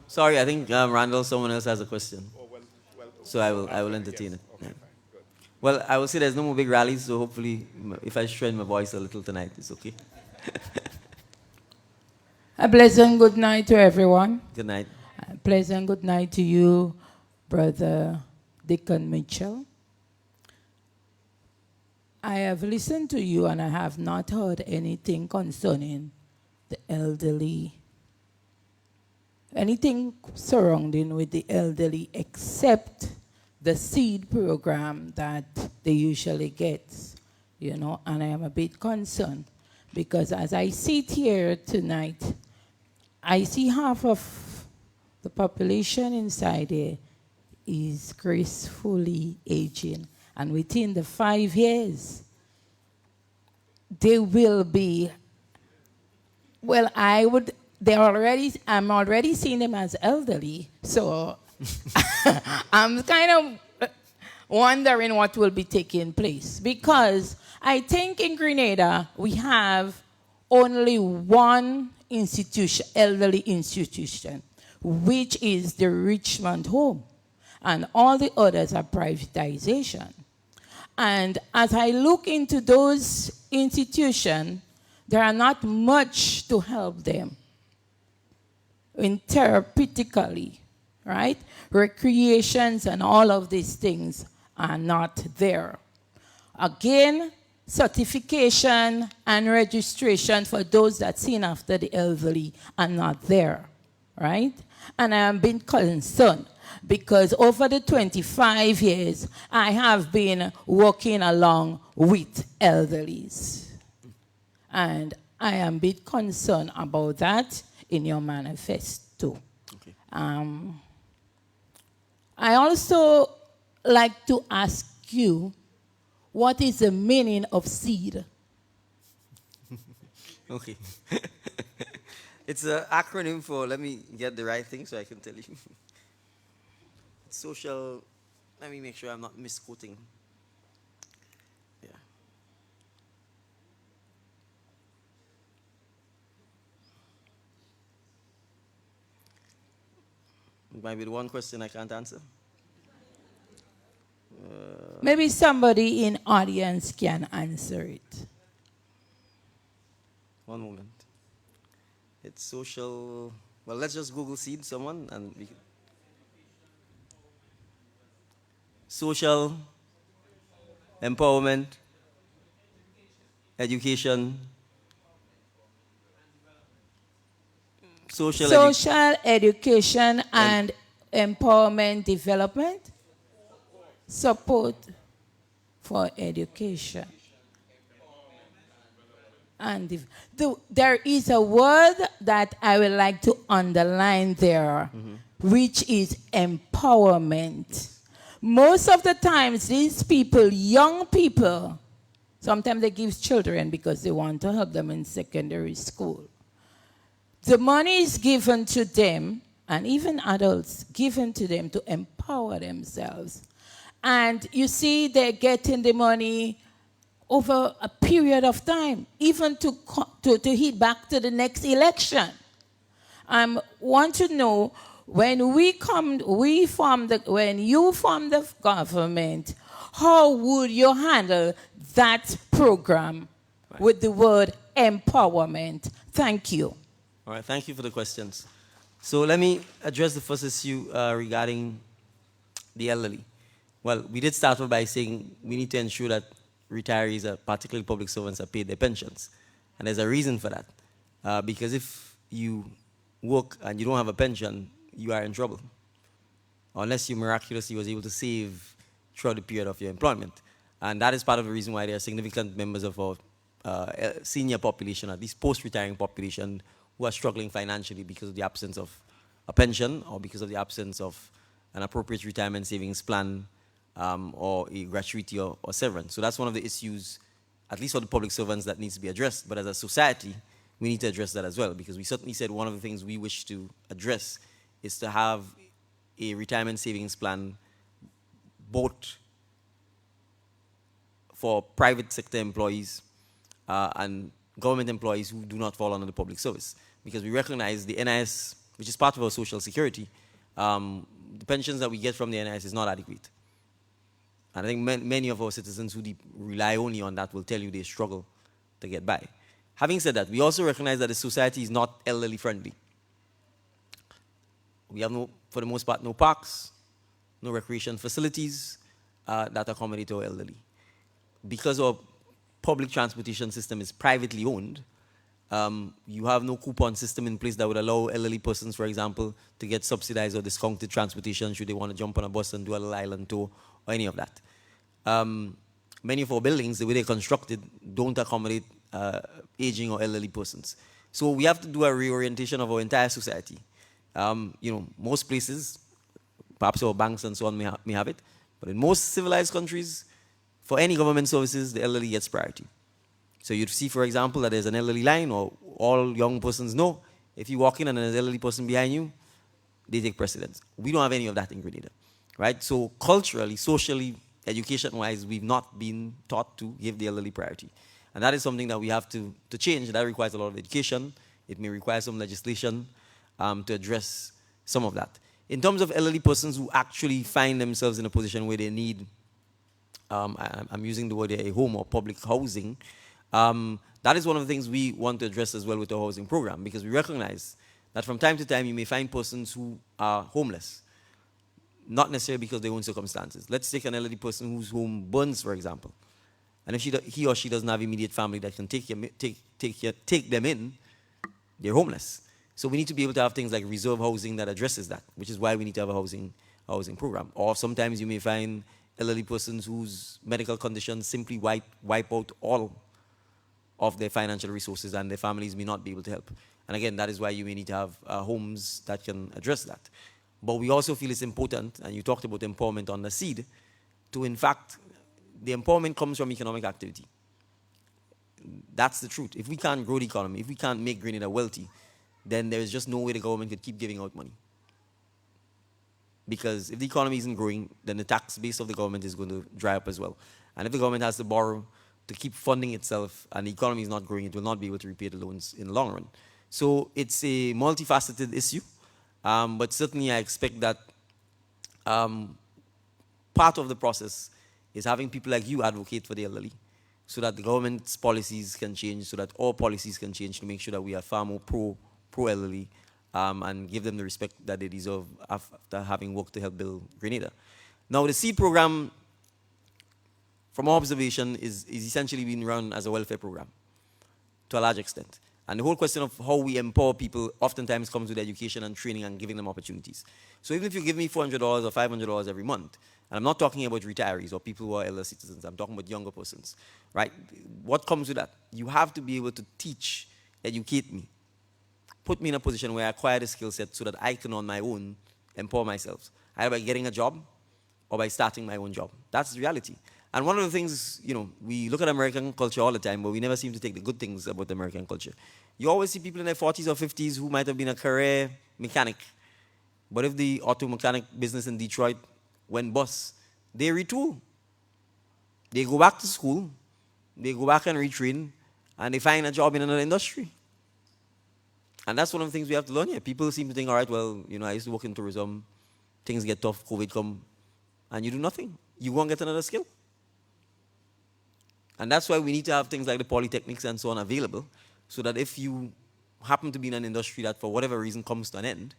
Sorry, I think Randall, someone else has a question. So I will entertain it. Yeah. Well, I will say there's no more big rallies, so hopefully if I strain my voice a little tonight, it's okay. A pleasant good night to everyone. Good night. A pleasant good night to you, Brother Deacon Mitchell. I have listened to you and I have not heard anything concerning the elderly, anything surrounding with the elderly except the seed program that they usually get, you know, and I am a bit concerned because as I sit here tonight, I see half of the population inside here is gracefully aging. And within the 5 years, they will be, well, I'm already seeing them as elderly, so I'm kind of wondering what will be taking place. Because I think in Grenada, we have only one institution, elderly institution, which is the Richmond Home. And all the others are privatization. And as I look into those institutions, there are not much to help them in therapeutically, right? Recreations and all of these things are not there. Again, certification and registration for those that seen after the elderly are not there, right? And I am being concerned because over the 25 years, I have been working along with elderlies. And I am a bit concerned about that in your manifesto. Okay. I also like to ask you, what is the meaning of seed? Okay. It's an acronym for, let me get the right thing so I can tell you. Social, let me make sure I'm not misquoting. Yeah. It might be the one question I can't answer. Maybe somebody in audience can answer it. One moment. It's social, well, let's just Google seed, someone, and we can. Social, empowerment, education, social education and empowerment development, support for education. And there is a word that I would like to underline there, which is empowerment. Most of the times, these people, young people, sometimes they give children because they want to help them in secondary school. The money is given to them, and even adults, given to them to empower themselves. And you see, they're getting the money over a period of time, even to hit back to the next election. I want to know, when you form the government, how would you handle that program with the word empowerment. Thank you. All right, thank you for the questions. So let me address the first issue regarding the elderly. Well, we did start off by saying we need to ensure that retirees, particularly public servants, are paid their pensions. And there's a reason for that. Because if you work and you don't have a pension, you are in trouble. Unless you miraculously was able to save throughout the period of your employment. And that is part of the reason why there are significant members of our senior population, at least post-retiring population, who are struggling financially because of the absence of a pension or because of the absence of an appropriate retirement savings plan or a gratuity or severance. So that's one of the issues, at least for the public servants, that needs to be addressed. But as a society, we need to address that as well, because we certainly said one of the things we wish to address is to have a retirement savings plan both for private sector employees and government employees who do not fall under the public service. Because we recognize the NIS, which is part of our social security, the pensions that we get from the NIS is not adequate. And I think many of our citizens who rely only on that will tell you they struggle to get by. Having said that, we also recognize that the society is not elderly friendly. We have, for the most part, no parks, no recreation facilities that accommodate our elderly. Because our public transportation system is privately owned, you have no coupon system in place that would allow elderly persons, for example, to get subsidized or discounted transportation should they want to jump on a bus and do a little island tour or any of that. Many of our buildings, the way they're constructed, don't accommodate aging or elderly persons. So we have to do a reorientation of our entire society. Most places, perhaps our banks and so on may have it, but in most civilized countries, for any government services, the elderly gets priority. So you'd see, for example, that there's an elderly line, or all young persons know, if you walk in and there's an elderly person behind you, they take precedence. We don't have any of that in Grenada, right? So culturally, socially, education-wise, we've not been taught to give the elderly priority. And that is something that we have to change. That requires a lot of education. It may require some legislation to address some of that. In terms of elderly persons who actually find themselves in a position where they need, I'm using the word a home or public housing, that is one of the things we want to address as well with the housing program, because we recognize that from time to time you may find persons who are homeless, not necessarily because of their own circumstances. Let's take an elderly person whose home burns, for example. And if he or she doesn't have immediate family that can take them in, they're homeless. So we need to be able to have things like reserve housing that addresses that, which is why we need to have a housing program. Or sometimes you may find elderly persons whose medical conditions simply wipe out all of their financial resources, and their families may not be able to help. And again, that is why you may need to have homes that can address that. But we also feel it's important, and you talked about empowerment on the seed, to in fact, the empowerment comes from economic activity. That's the truth. If we can't grow the economy, if we can't make Grenada wealthy, then there is just no way the government could keep giving out money. Because if the economy isn't growing, then the tax base of the government is going to dry up as well. And if the government has to borrow to keep funding itself and the economy is not growing, it will not be able to repay the loans in the long run. So it's a multifaceted issue, but certainly I expect that part of the process is having people like you advocate for the elderly, so that the government's policies can change, so that all policies can change to make sure that we are far more pro-elderly and give them the respect that they deserve after having worked to help build Grenada. Now, the SEED program, from our observation, is essentially being run as a welfare program to a large extent. And the whole question of how we empower people oftentimes comes with education and training and giving them opportunities. So even if you give me $400 or $500 every month, and I'm not talking about retirees or people who are elder citizens, I'm talking about younger persons, right? What comes with that? You have to be able to teach, educate me, put me in a position where I acquire the skill set so that I can on my own empower myself, either by getting a job or by starting my own job. That's the reality. And one of the things, we look at American culture all the time, but we never seem to take the good things about American culture. You always see people in their 40s or 50s who might have been a career mechanic. But if the auto mechanic business in Detroit went bust, they retool. They go back to school, they go back and retrain, and they find a job in another industry. And that's one of the things we have to learn here. People seem to think, all right, well, I used to work in tourism, things get tough, COVID come, and you do nothing. You go and get another skill. And that's why we need to have things like the polytechnics and so on available, so that if you happen to be in an industry that for whatever reason comes to an end,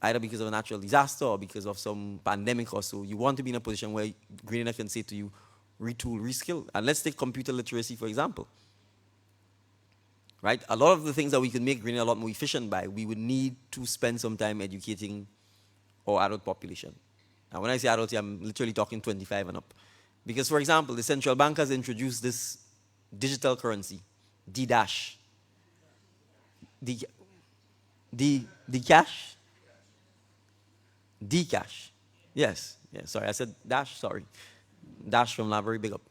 either because of a natural disaster or because of some pandemic or so, you want to be in a position where Grenada can say to you, retool, reskill. And let's take computer literacy, for example. Right? A lot of the things that we can make Grenada a lot more efficient by, we would need to spend some time educating our adult population. And when I say adult, I'm literally talking 25 and up. Because, for example, the central bank has introduced this digital currency, D-Dash. D-Cash? D-Cash. Yes. Yeah, sorry, I said Dash, sorry. Dash from Library, big up.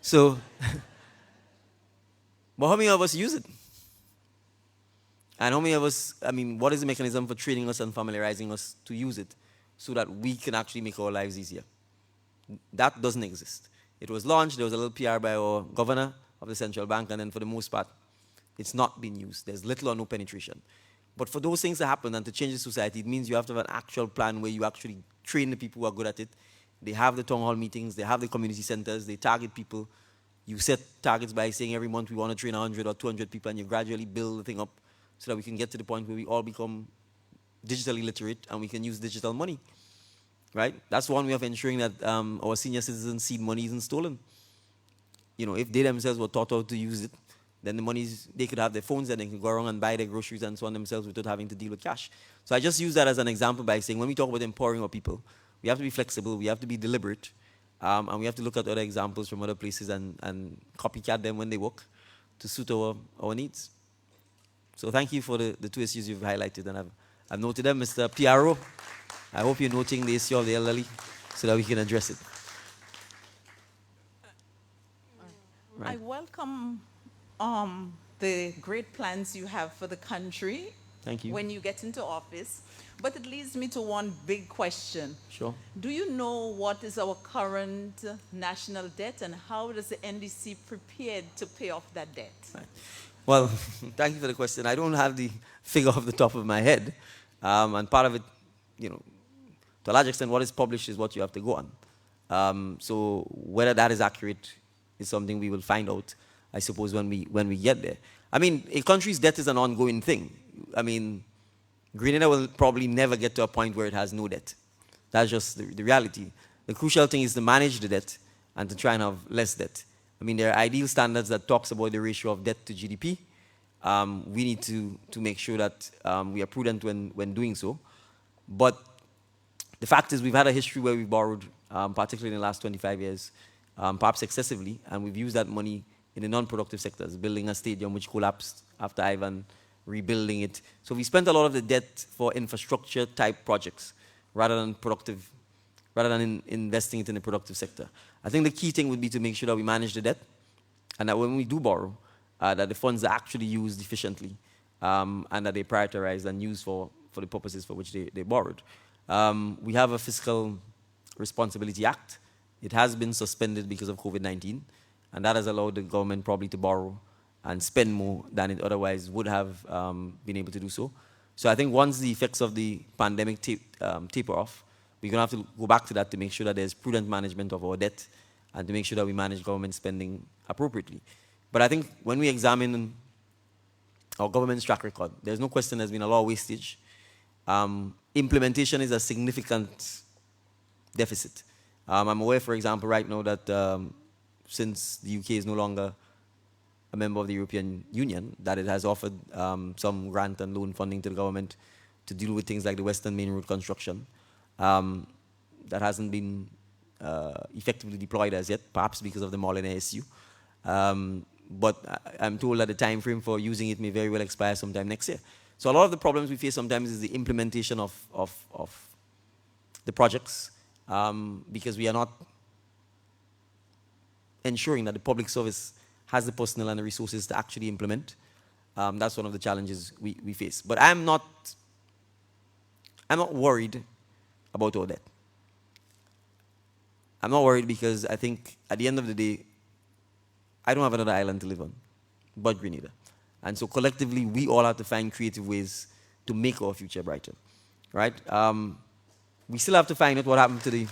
So, but how many of us use it? And how many of us, I mean, what is the mechanism for training us and familiarizing us to use it so that we can actually make our lives easier? That doesn't exist. It was launched, there was a little PR by our governor of the central bank, and then for the most part, it's not been used. There's little or no penetration. But for those things to happen and to change the society, it means you have to have an actual plan where you actually train the people who are good at it. They have the town hall meetings, they have the community centers, they target people. You set targets by saying every month we want to train 100 or 200 people, and you gradually build the thing up so that we can get to the point where we all become digitally literate and we can use digital money. Right? That's one way of ensuring that our senior citizens' seed money isn't stolen. You know, if they themselves were taught how to use it, then the monies, they could have their phones and they can go around and buy their groceries and so on themselves without having to deal with cash. So I just use that as an example by saying when we talk about empowering our people, we have to be flexible, we have to be deliberate, and we have to look at other examples from other places and copycat them when they work to suit our needs. So thank you for the two issues you've highlighted, and I've noted them. Mr. PRO, I hope you're noting the issue of the elderly so that we can address it. Right. I welcome the great plans you have for the country. Thank you. When you get into office. But it leads me to one big question. Sure. Do you know what is our current national debt, and how does the NDC prepare to pay off that debt? Right. Well, thank you for the question. I don't have the figure off the top of my head. And part of it, you know, to a large extent, what is published is what you have to go on. So whether that is accurate is something we will find out, I suppose, when we get there. I mean, a country's debt is an ongoing thing. I mean, Grenada will probably never get to a point where it has no debt. That's just the reality. The crucial thing is to manage the debt and to try and have less debt. I mean, there are ideal standards that talks about the ratio of debt to GDP. We need to make sure that we are prudent when doing so. But the fact is we've had a history where we've borrowed, particularly in the last 25 years, perhaps excessively, and we've used that money in the non-productive sectors, building a stadium which collapsed after Ivan, rebuilding it. So we spent a lot of the debt for infrastructure type projects rather than investing it in the productive sector. I think the key thing would be to make sure that we manage the debt, and that when we do borrow, that the funds are actually used efficiently, and that they prioritized and used for the purposes for which they borrowed. We have a Fiscal Responsibility Act. It has been suspended because of COVID-19, and that has allowed the government probably to borrow and spend more than it otherwise would have been able to do so. So I think once the effects of the pandemic taper off, we're going to have to go back to that to make sure that there's prudent management of our debt and to make sure that we manage government spending appropriately. But I think when we examine our government's track record, there's no question there's been a lot of wastage. Implementation is a significant deficit. I'm aware, for example, right now that since the UK is no longer a member of the European Union, that it has offered some grant and loan funding to the government to deal with things like the Western Main Road construction. That hasn't been effectively deployed as yet, perhaps because of the Molyneux issue. But I'm told that the time frame for using it may very well expire sometime next year. So a lot of the problems we face sometimes is the implementation of the projects, because we are not ensuring that the public service has the personnel and the resources to actually implement. That's one of the challenges we face. But I'm not worried about all that. I'm not worried because I think at the end of the day, I don't have another island to live on but Grenada. And so collectively, we all have to find creative ways to make our future brighter, right? We still have to find out what happened to the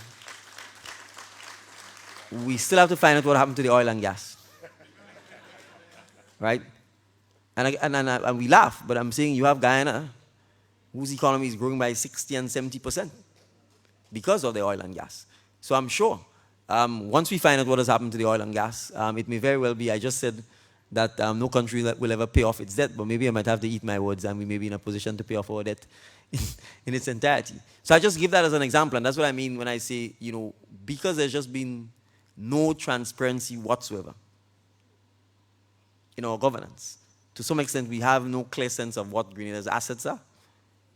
oil and gas. right? And we laugh, but I'm saying you have Guyana, whose economy is growing by 60 and 70% because of the oil and gas. So I'm sure once we find out what has happened to the oil and gas, it may very well be, I just said that no country that will ever pay off its debt, but maybe I might have to eat my words and we may be in a position to pay off our debt in its entirety. So I just give that as an example, and that's what I mean when I say, because there's just been no transparency whatsoever in our governance. To some extent, we have no clear sense of what Grenada's assets are,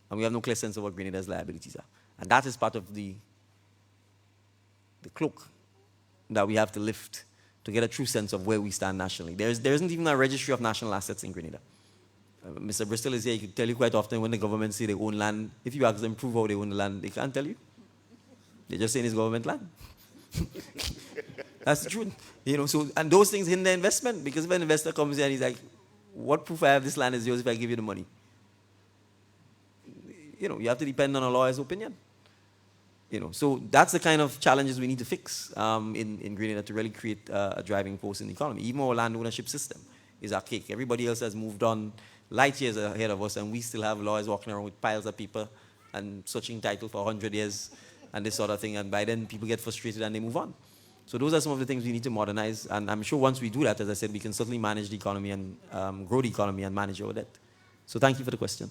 and we have no clear sense of what Grenada's liabilities are. And that is part of the cloak that we have to lift to get a true sense of where we stand nationally. There isn't even a registry of national assets in Grenada. Mr. Bristol is here, he could tell you quite often when the government say they own land, if you ask them prove how they own the land, they can't tell you. They're just saying it's government land. That's the truth. So, and those things hinder investment, because if an investor comes here and he's like, what proof I have this land is yours if I give you the money? You have to depend on a lawyer's opinion. So that's the kind of challenges we need to fix in Grenada to really create a driving force in the economy. Even our land ownership system is archaic. Everybody else has moved on light years ahead of us, and we still have lawyers walking around with piles of paper and searching title for 100 years and this sort of thing, and by then people get frustrated and they move on. So those are some of the things we need to modernize, and I'm sure once we do that, as I said, we can certainly manage the economy and grow the economy and manage our debt. So thank you for the question.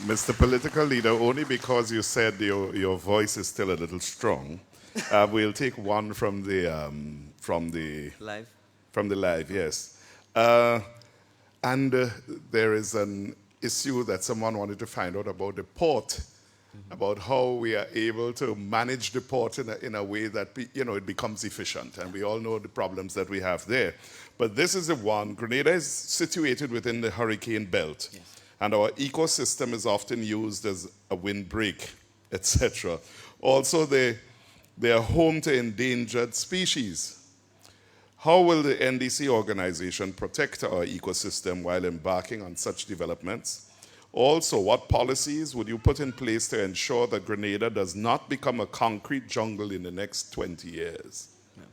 Mr. Political Leader, only because you said your voice is still a little strong, we'll take one from the Live. From the live, yes. And there is an issue that someone wanted to find out about the port, about how we are able to manage the port in a way that it becomes efficient. And we all know the problems that we have there. But this is the one. Grenada is situated within the hurricane belt. Yes. And our ecosystem is often used as a windbreak, etc. Also, they are home to endangered species. How will the NDC organization protect our ecosystem while embarking on such developments? Also, what policies would you put in place to ensure that Grenada does not become a concrete jungle in the next 20 years? Yeah.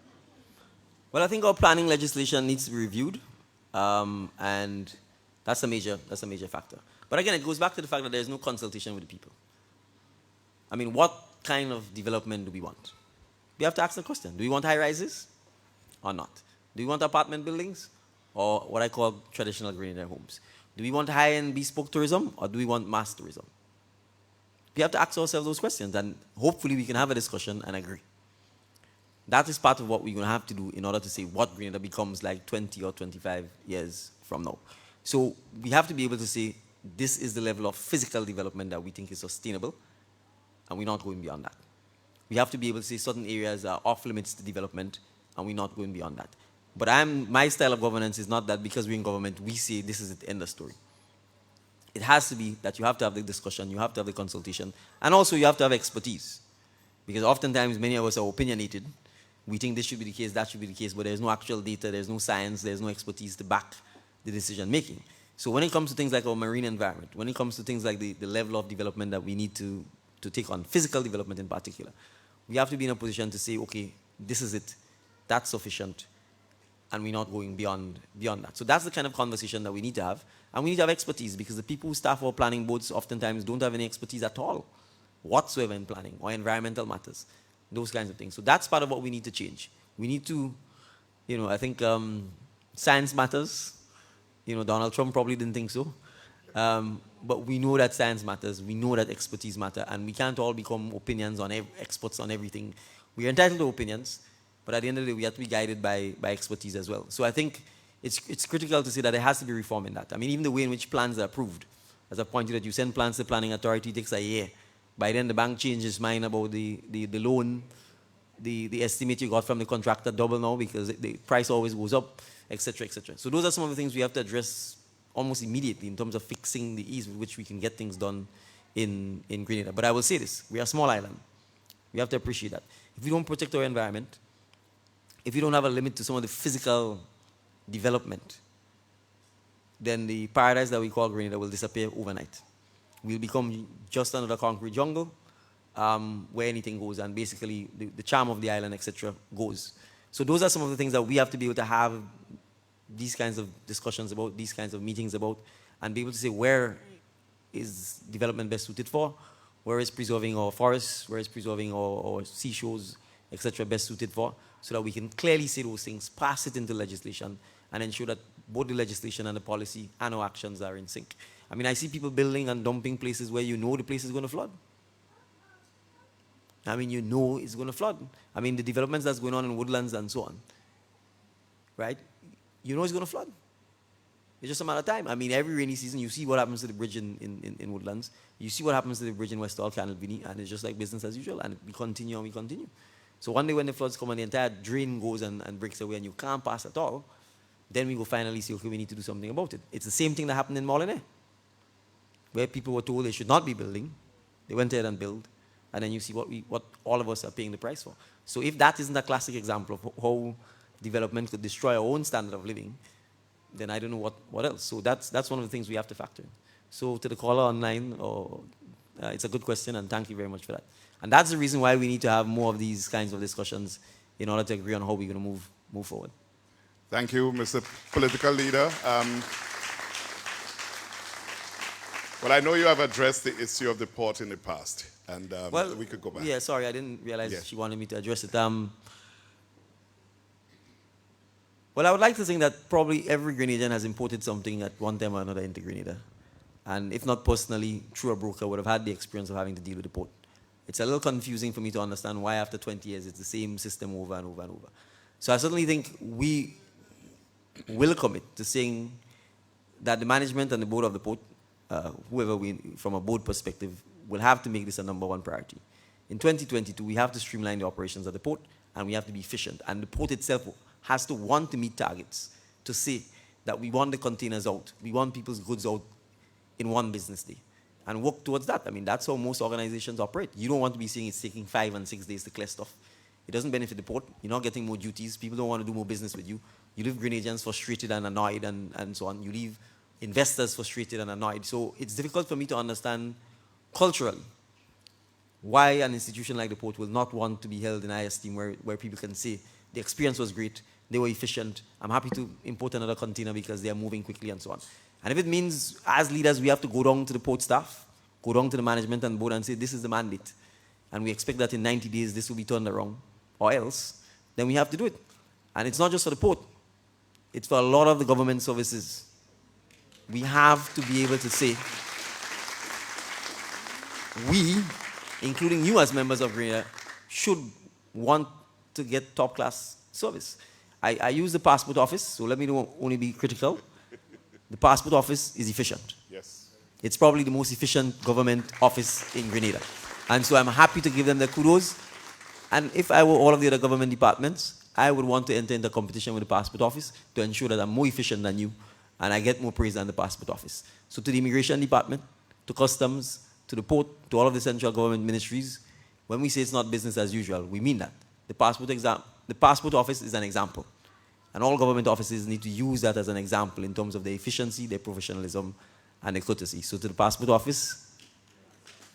Well, I think our planning legislation needs to be reviewed, and that's a major factor. But again, it goes back to the fact that there's no consultation with the people. I mean, what kind of development do we want? We have to ask the question. Do we want high rises or not? Do we want apartment buildings or what I call traditional Grenadian homes? Do we want high-end bespoke tourism or do we want mass tourism? We have to ask ourselves those questions, and hopefully we can have a discussion and agree. That is part of what we're going to have to do in order to say what Grenada becomes like 20 or 25 years from now. So we have to be able to say this is the level of physical development that we think is sustainable, and we're not going beyond that. We have to be able to say certain areas are off limits to development, and we're not going beyond that. But my style of governance is not that because we're in government, we say this is the end of the story. It has to be that you have to have the discussion, you have to have the consultation, and also you have to have expertise. Because oftentimes many of us are opinionated. We think this should be the case, that should be the case, but there's no actual data, there's no science, there's no expertise to back the decision making. So when it comes to things like our marine environment, when it comes to things like the level of development that we need to take on, physical development in particular, we have to be in a position to say, okay, this is it, that's sufficient, and we're not going beyond that. So that's the kind of conversation that we need to have. And we need to have expertise, because the people who staff our planning boards oftentimes don't have any expertise at all, whatsoever in planning or environmental matters, those kinds of things. So that's part of what we need to change. We need to, I think science matters. Donald Trump probably didn't think so. But we know that science matters. We know that expertise matters. And we can't all become experts on everything. We are entitled to opinions, but at the end of the day, we have to be guided by expertise as well. So I think it's critical to say that there has to be reform in that. I mean, even the way in which plans are approved. As I pointed out, you send plans to the planning authority, it takes a year. By then, the bank changes its mind about the loan. The estimate you got from the contractor double now because the price always goes up, etc., etc. So those are some of the things we have to address almost immediately in terms of fixing the ease with which we can get things done in Grenada. But I will say this, we are a small island. We have to appreciate that. If we don't protect our environment, if we don't have a limit to some of the physical development, then the paradise that we call Grenada will disappear overnight. We'll become just another concrete jungle where anything goes, and basically the charm of the island, etc., goes. So those are some of the things that we have to be able to have these kinds of discussions about, these kinds of meetings about, and be able to say where is development best suited for, where is preserving our forests, where is preserving our seashores, etc. best suited for, so that we can clearly say those things, pass it into legislation, and ensure that both the legislation and the policy and our actions are in sync. I mean, I see people building and dumping places where you know the place is going to flood. I mean, you know it's going to flood. I mean, the developments that's going on in woodlands and so on, right? You know it's going to flood. It's just a matter of time. I mean, every rainy season, you see what happens to the bridge in woodlands. You see what happens to the bridge in West Hall, Canal Vini, and it's just like business as usual, and we continue and we continue. So one day when the floods come and the entire drain goes and breaks away and you can't pass at all, then we will finally say, okay, we need to do something about it. It's the same thing that happened in Molineux, where people were told they should not be building. They went ahead and built, and then you see what all of us are paying the price for. So if that isn't a classic example of how development could destroy our own standard of living, then I don't know what else. So that's one of the things we have to factor in. So to the caller online, it's a good question, and thank you very much for that. And that's the reason why we need to have more of these kinds of discussions in order to agree on how we're going to move forward. Thank you, Mr. Political Leader. Well, I know you have addressed the issue of the port in the past, and well, we could go back. Yeah, sorry, I didn't realize she wanted me to address it. Well, I would like to think that probably every Grenadian has imported something at one time or another into Grenada. And if not personally, through a broker, would have had the experience of having to deal with the port. It's a little confusing for me to understand why after 20 years it's the same system over and over and over. So I certainly think we will commit to saying that the management and the board of the port, whoever from a board perspective, will have to make this a #1 priority. In 2022, we have to streamline the operations of the port, and we have to be efficient. And the port itself has to want to meet targets to say that we want the containers out, we want people's goods out in one business day, and work towards that. I mean, that's how most organizations operate. You don't want to be saying it's taking 5 and 6 days to clear stuff. It doesn't benefit the port. You're not getting more duties. People don't want to do more business with you. You leave Grenadians frustrated and annoyed and so on. You leave investors frustrated and annoyed. So it's difficult for me to understand culturally why an institution like the port will not want to be held in high esteem, where people can say the experience was great, they were efficient, I'm happy to import another container because they are moving quickly and so on. And if it means as leaders we have to go down to the port staff, go down to the management and board and say this is the mandate, and we expect that in 90 days this will be turned around, or else, then we have to do it. And it's not just for the port, it's for a lot of the government services. We have to be able to say, we, including you as members of Grenada, should want to get top-class service. I use the passport office, so let me only be critical. The passport office is efficient. Yes. It's probably the most efficient government office in Grenada. And so I'm happy to give them the kudos. And if I were all of the other government departments, I would want to enter into competition with the passport office to ensure that I'm more efficient than you, and I get more praise than the passport office. So to the immigration department, to customs, to the port, to all of the central government ministries, when we say it's not business as usual, we mean that. The passport office is an example. And all government offices need to use that as an example in terms of their efficiency, their professionalism, and their courtesy. So to the passport office,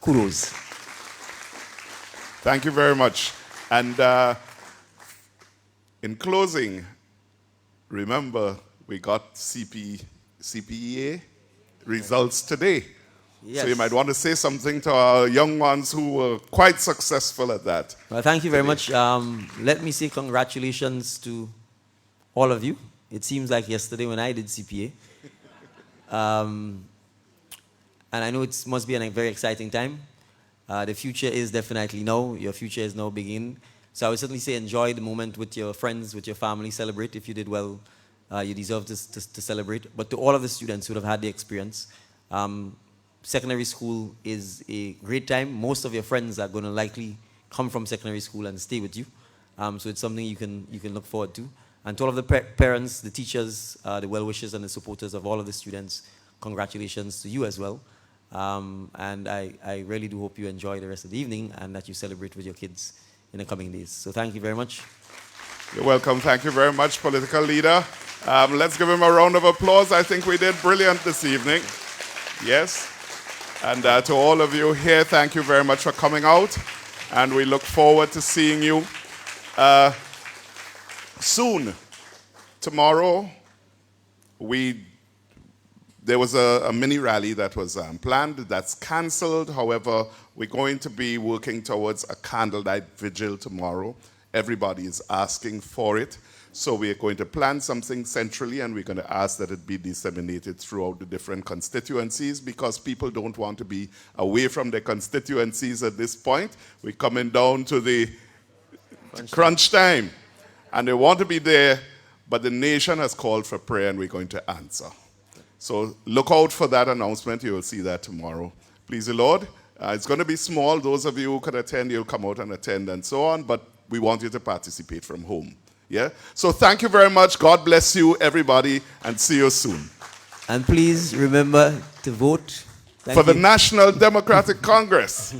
kudos. Thank you very much. And in closing, remember we got CPEA results today. Yes. So you might want to say something to our young ones who were quite successful at that. Well, thank you very much. Let me say congratulations to all of you. It seems like yesterday when I did CPA. And I know it must be a very exciting time. The future is definitely now. Your future is now beginning. So I would certainly say enjoy the moment with your friends, with your family. Celebrate. If you did well, you deserve to celebrate. But to all of the students who have had the experience, secondary school is a great time. Most of your friends are going to likely come from secondary school and stay with you. So it's something you can look forward to. And to all of the parents, the teachers, the well-wishers and the supporters of all of the students, congratulations to you as well. And I really do hope you enjoy the rest of the evening and that you celebrate with your kids in the coming days. So thank you very much. You're welcome. Thank you very much, political leader. Let's give him a round of applause. I think we did brilliant this evening. Yes. And to all of you here, thank you very much for coming out. And we look forward to seeing you Soon, tomorrow, there was a mini rally that was planned that's canceled. However, we're going to be working towards a candlelight vigil tomorrow. Everybody is asking for it. So we are going to plan something centrally, and we're going to ask that it be disseminated throughout the different constituencies, because people don't want to be away from their constituencies at this point. We're coming down to the crunch time, and they want to be there, but the nation has called for prayer, and we're going to answer. So look out for that announcement. You will see that tomorrow. Please the Lord. It's going to be small. Those of you who can attend, you'll come out and attend and so on, but we want you to participate from home. Yeah? So thank you very much. God bless you, everybody, and see you soon. And please remember to vote for the National Democratic Congress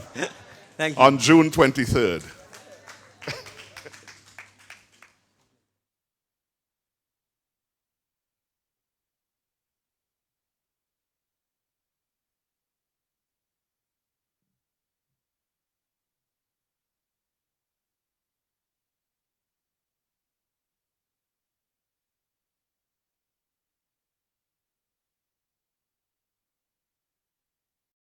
Thank you. on June 23rd.